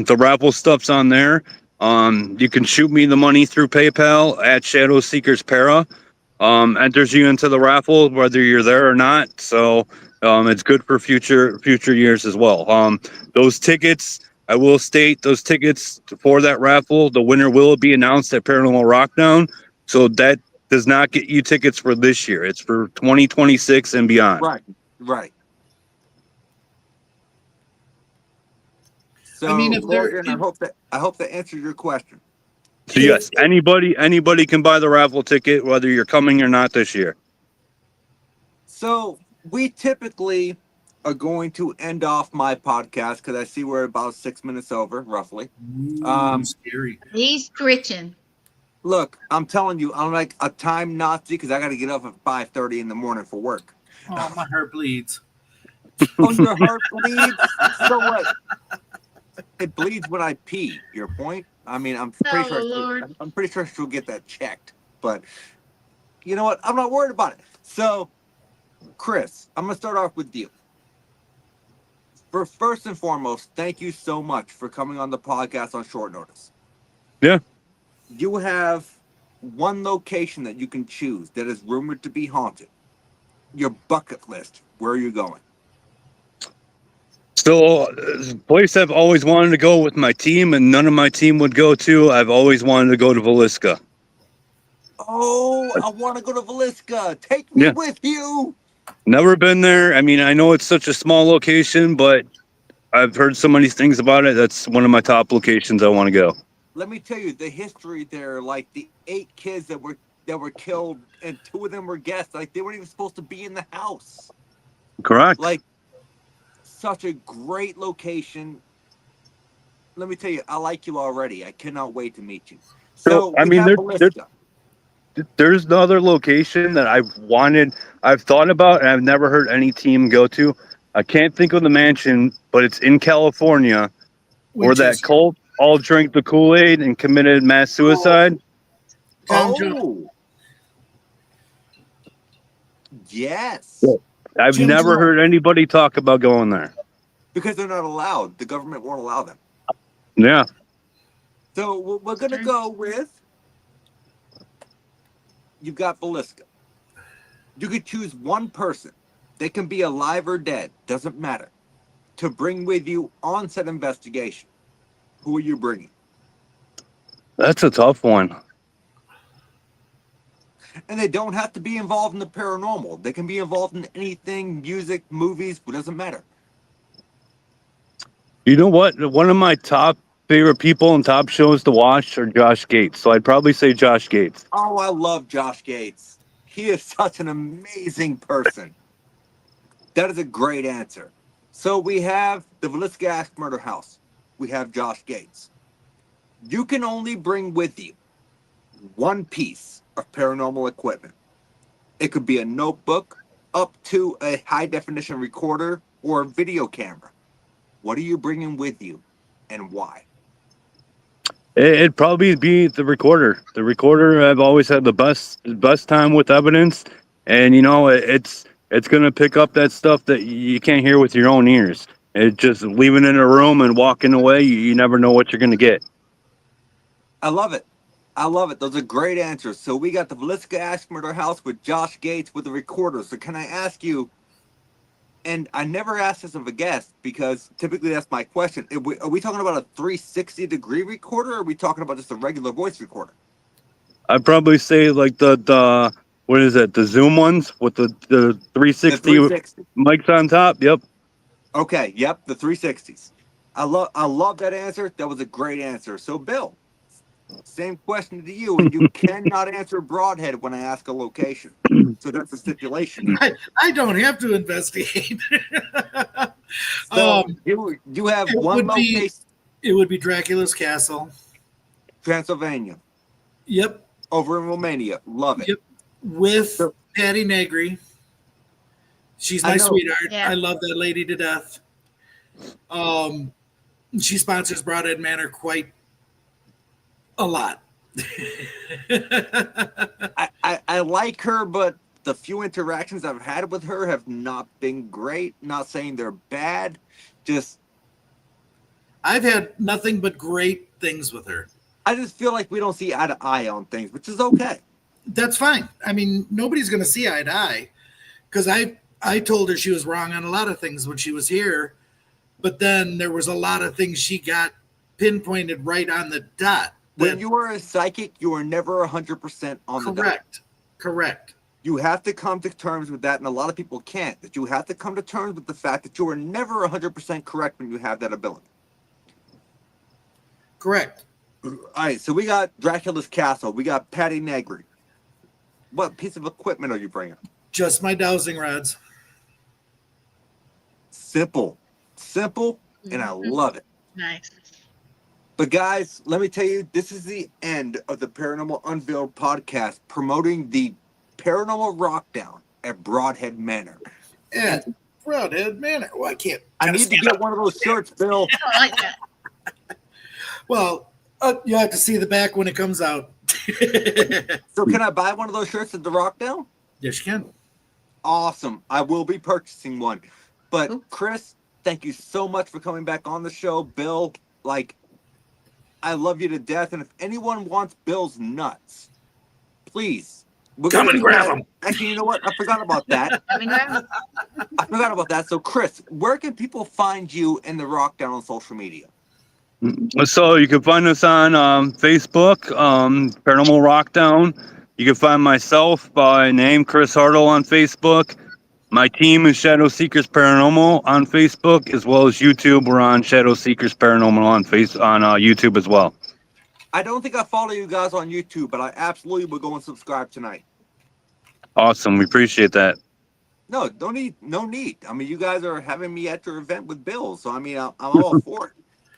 The raffle stuff's on there. You can shoot me the money through PayPal at Shadow Seekers Para. Enters you into the raffle whether you're there or not. So it's good for future years as well. Those tickets, I will state, those tickets for that raffle, the winner will be announced at Paranormal Rockdown. So that does not get you tickets for this year. It's for 2026 and beyond. Right. So, I mean, if Morgan, I hope that answers your question. So yes, anybody can buy the raffle ticket, whether you're coming or not this year. So we typically are going to end off my podcast because I see we're about 6 minutes over, roughly. Scary. He's twitching. Look, I'm telling you, I'm like a time Nazi because I got to get up at 5:30 in the morning for work. Oh, my heart bleeds. Oh, your heart bleeds? So what? It bleeds when I pee. Your point? I mean, I'm pretty sure she'll get that checked. But you know what? I'm not worried about it. So, Chris, I'm gonna start off with you. First and foremost, thank you so much for coming on the podcast on short notice. Yeah. You have one location that you can choose that is rumored to be haunted. Your bucket list. Where are you going? So, place I've always wanted to go with my team, and none of my team would go to. I've always wanted to go to Villisca. Oh, I want to go to Villisca. Take me Yeah, with you. never been there. I mean, I know it's such a small location, but I've heard so many things about it. That's one of my top locations I want to go. Let me tell you the history there. Like the 8 kids that were killed, and 2 of them were guests. Like they weren't even supposed to be in the house. Correct. Like such a great location. Let me tell you, I like you already. I cannot wait to meet you. So, So I we mean, have Villisca. there's the other location that I've thought about, and I've never heard any team go to. I can't think of the mansion, but it's in California where that Winchester. cult all drank the Kool-Aid and committed mass suicide. Tom Jones. Oh, yes. Yeah. I've Jim never Jones. heard anybody talk about going there. Because they're not allowed. The government won't allow them. Yeah. So we're going to go with, you've got Villisca. You could choose one person. They can be alive or dead. Doesn't matter. To bring with you on set investigation. Who are you bringing? That's a tough one. And they don't have to be involved in the paranormal. They can be involved in anything, music, movies, it doesn't matter. You know what? One of my top favorite people and top shows to watch are Josh Gates. So I'd probably say Josh Gates. Oh, I love Josh Gates. He is such an amazing person. That is a great answer. So we have the Villisca Axe Murder House. We have Josh Gates. You can only bring with you one piece of paranormal equipment. It could be a notebook up to a high definition recorder or a video camera. What are you bringing with you and why? It'd probably be the recorder. The recorder, I've always had the best time with evidence, and it's gonna pick up that stuff that you can't hear with your own ears. It just leaving it in a room and walking away. You never know what you're gonna get. I love it. I love it. Those are great answers. So we got the Villisca Axe Murder House with Josh Gates with the recorder. So can I ask you, and I never ask this of a guest because typically that's my question. Are we talking about a 360-degree recorder or are we talking about just a regular voice recorder? I'd probably say like the what is it? The Zoom ones with the 360, The 360. mics on top. Yep. Okay, yep, the 360s. I love that answer. That was a great answer. So Bill, same question to you, and you cannot answer Broadhead when I ask a location. So that's a stipulation. I don't have to investigate. So you have one location. It would be Dracula's Castle. Transylvania. Yep. Over in Romania. Love it. Yep. With Patty Negri. She's my sweetheart. Yeah. I love that lady to death. She sponsors Broadhead Manor quite a lot. I like her, but the few interactions I've had with her have not been great. Not saying they're bad. Just I've had nothing but great things with her. I just feel like we don't see eye to eye on things, which is okay. That's fine. I mean, nobody's going to see eye to eye because I told her she was wrong on a lot of things when she was here, but then there was a lot of things she got pinpointed right on the dot. When you are a psychic, you are never 100% on the dot. Correct. You have to come to terms with that, and a lot of people can't. That you have to come to terms with the fact that you are never 100% correct when you have that ability. Correct. All right, so we got Dracula's Castle. We got Patty Negri. What piece of equipment are you bringing? Just my dowsing rods. Simple, and I love it. Nice. But guys, let me tell you, this is the end of the Paranormal Unveiled podcast promoting the Paranormal Rockdown at Broadhead Manor. At Broadhead Manor. Well, I can't. I need to get one of those shirts, Bill. I like that. Well, you have to see the back when it comes out. So can I buy one of those shirts at the Rockdown? Yes, you can. Awesome. I will be purchasing one. But Chris, thank you so much for coming back on the show. Bill, I love you to death. And if anyone wants Bill's nuts, please. Come and grab them. Actually, you know what? I forgot about that. I forgot about that. So, Chris, where can people find you in the Rockdown on social media? So you can find us on Facebook, Paranormal Rockdown. You You can find myself by name Chris Hartle on Facebook. My team is Shadow Seekers Paranormal on Facebook, as well as YouTube. We're on Shadow Seekers Paranormal on YouTube as well. I don't think I follow you guys on YouTube, but I absolutely will go and subscribe tonight. Awesome. We appreciate that. No need. I mean, you guys are having me at your event with Bill, so I mean, I'm all for it.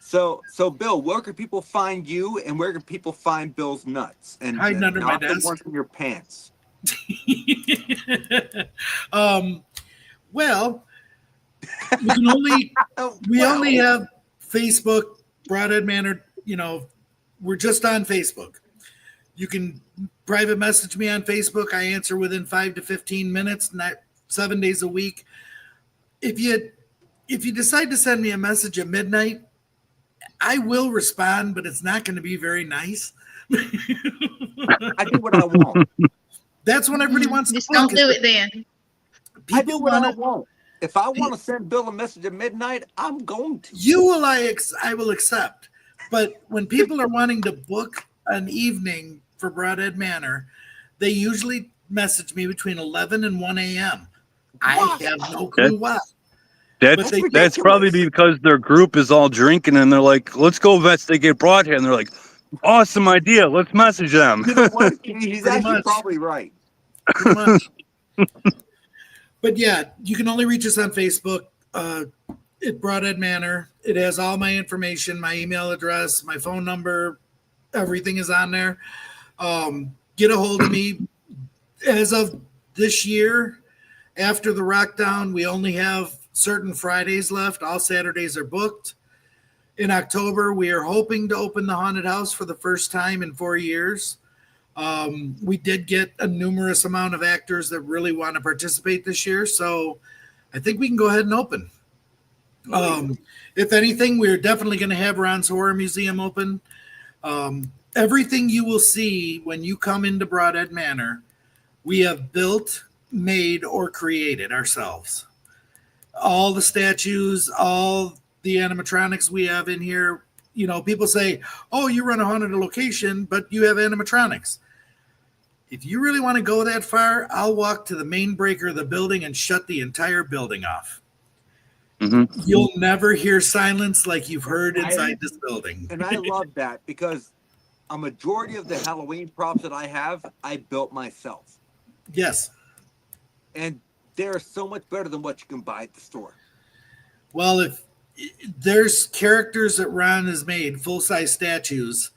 So Bill, where can people find you, and where can people find Bill's nuts? And hiding under my desk. The ones in your pants. Well, we only have Facebook, Broadhead Manor. You know, we're just on Facebook. You can private message me on Facebook. I answer within 5 to 15 minutes, not 7 days a week. If you decide to send me a message at midnight, I will respond, but it's not going to be very nice. I do what I want. That's when everybody wants to. Just don't do it then. I do what I want. If I want to send Bill a message at midnight, I'm going to. I will accept. But when people are wanting to book an evening for Broadhead Manor, they usually message me between 11 and 1 a.m. I have no clue why. That's probably because their group is all drinking and they're like, let's go investigate Broadhead. And they're like, awesome idea. Let's message them. You know what? He's actually probably right. Pretty much. But yeah, you can only reach us on Facebook at Broadhead Manor. It has all my information, my email address, my phone number. Everything is on there. Get a hold of me. As of this year, after the Rockdown, we only have certain Fridays left. All Saturdays are booked. In October, we are hoping to open the haunted house for the first time in 4 years. We did get a numerous amount of actors that really want to participate this year, so I think we can go ahead and open. If anything, we're definitely going to have Ron's Horror Museum open. Everything you will see when you come into Broadhead Manor, we have built, made, or created ourselves. All the statues, all the animatronics we have in here. You know, people say, oh, you run a haunted location, but you have animatronics. If you really want to go that far, I'll walk to the main breaker of the building and shut the entire building off. Mm-hmm. You'll never hear silence like you've heard inside this building. And I love that because a majority of the Halloween props that I have, I built myself. Yes. And they're so much better than what you can buy at the store. Well, if there's characters that Ron has made, full-size statues,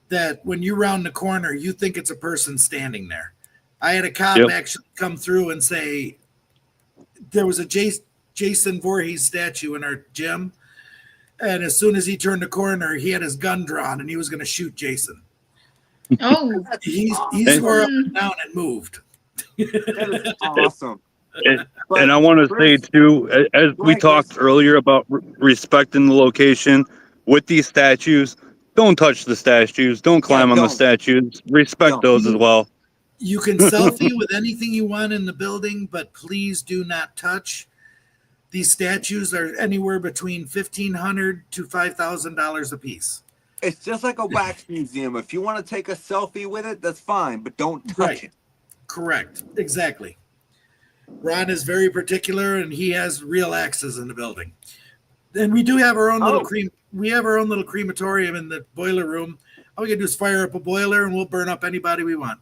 that when you round the corner, you think it's a person standing there. I had a cop actually come through and say there was a Jason Voorhees statue in our gym, and as soon as he turned the corner, he had his gun drawn and he was going to shoot Jason. Oh, he swore up and down and moved. That is awesome. And I want to say too, as we talked earlier about respecting the location with these statues, don't touch the statues, don't climb on the statues, respect those as well. You can selfie with anything you want in the building, but please do not touch. These statues are anywhere between $1,500 to $5,000 a piece. It's just like a wax museum. If you want to take a selfie with it, that's fine, but don't touch it. Correct. Exactly. Ron is very particular, and he has real axes in the building. And we do have our own little crematorium in the boiler room. All we can do is fire up a boiler, and we'll burn up anybody we want.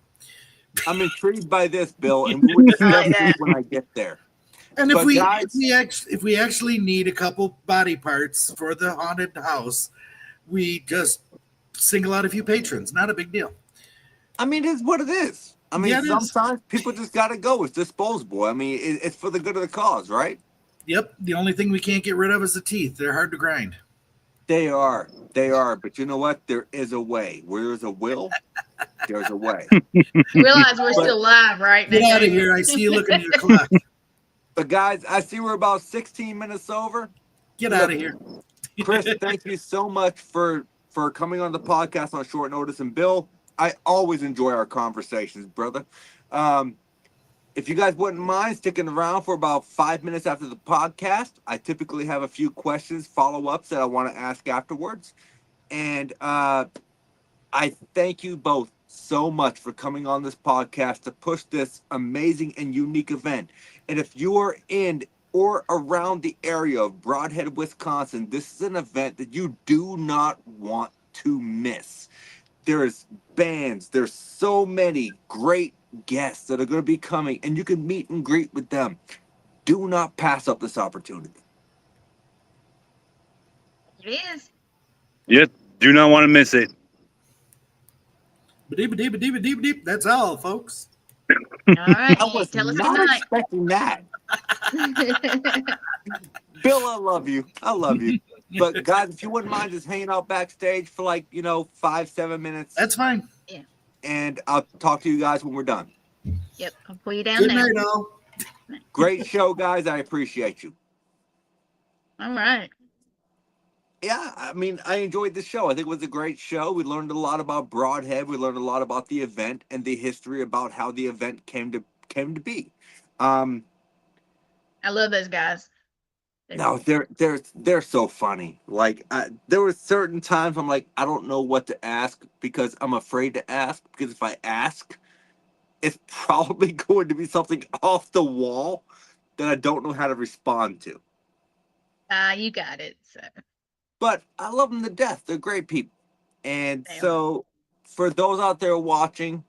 I'm intrigued by this, Bill, and we'll discuss it when I get there. And if we actually need a couple body parts for the haunted house, we just single out a few patrons. Not a big deal. I mean, it's what it is. I mean, sometimes people just got to go. It's disposable. I mean, it's for the good of the cause, right? Yep. The only thing we can't get rid of is the teeth. They're hard to grind. They are. But you know what? There is a way. Where there's a will, there's a way. Realize we're still live, right? Get out of here. I see you looking at your clock. But guys, I see we're about 16 minutes over. Get out of here. Chris, thank you so much for coming on the podcast on short notice. And Bill, I always enjoy our conversations, brother. If you guys wouldn't mind sticking around for about 5 minutes after the podcast, I typically have a few questions, follow-ups that I want to ask afterwards. And I thank you both so much for coming on this podcast to push this amazing and unique event. And if you are in or around the area of Broadhead, Wisconsin, this is an event that you do not want to miss. There's bands, there's so many great guests that are going to be coming, and you can meet and greet with them. Do not pass up this opportunity. It is. Yep, do not want to miss it. That's all, folks. All right. I was Tell us not good night. expecting that. Bill, I love you. I love you. But guys, if you wouldn't mind just hanging out backstage for 5-7 minutes. That's fine. Yeah. And I'll talk to you guys when we're done. Yep. I'll pull you down Good now. night, all. Great show, guys. I appreciate you. All right. Yeah, I mean, I enjoyed the show. I think it was a great show. We learned a lot about Broadhead. We learned a lot about the event and the history about how the event came to be. I love those guys. No, they're so funny. There were certain times I'm like, I don't know what to ask because I'm afraid to ask, because if I ask, it's probably going to be something off the wall that I don't know how to respond to. You got it. So. But I love them to death. They're great people. And so for those out there watching,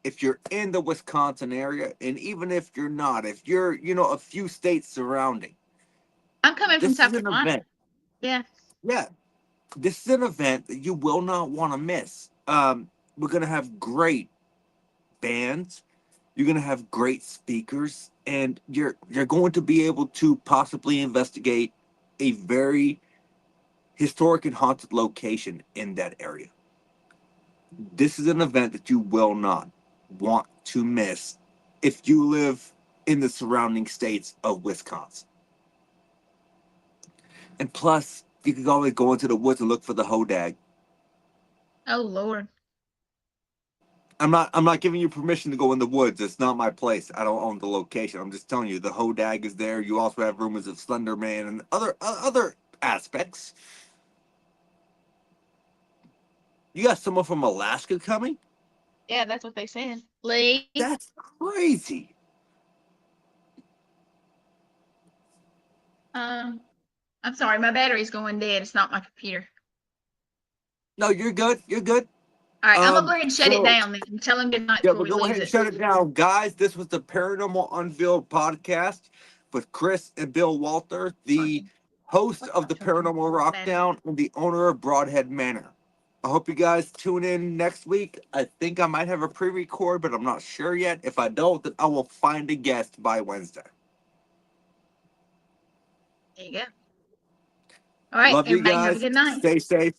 if you're in the Wisconsin area, and even if you're not, if you're, a few states surrounding, I'm coming from South Carolina. Event. Yeah. Yeah. This is an event that you will not want to miss. We're going to have great bands. You're going to have great speakers, and you're going to be able to possibly investigate a very historic and haunted location in that area. This is an event that you will not want to miss if you live in the surrounding states of Wisconsin. And plus, you can always go into the woods and look for the hodag. Oh Lord. I'm not giving you permission to go in the woods. It's not my place. I don't own the location. I'm just telling you the hodag is there. You also have rumors of Slender Man and other aspects. You got someone from Alaska coming? Yeah, that's what they said. Lee. That's crazy. I'm sorry, my battery's going dead. It's not my computer. No, you're good. You're good. All right, I'm gonna go ahead and shut it down then and tell him good night. Yeah, Before but go ahead and shut it down, guys. This was the Paranormal Unveiled podcast with Chris and Bill Wolter, the host of the Paranormal Rockdown and the owner of Broadhead Manor. I hope you guys tune in next week. I think I might have a pre-record, but I'm not sure yet. If I don't, then I will find a guest by Wednesday. There you go. All right, Love you everybody guys. have a good night. Stay safe.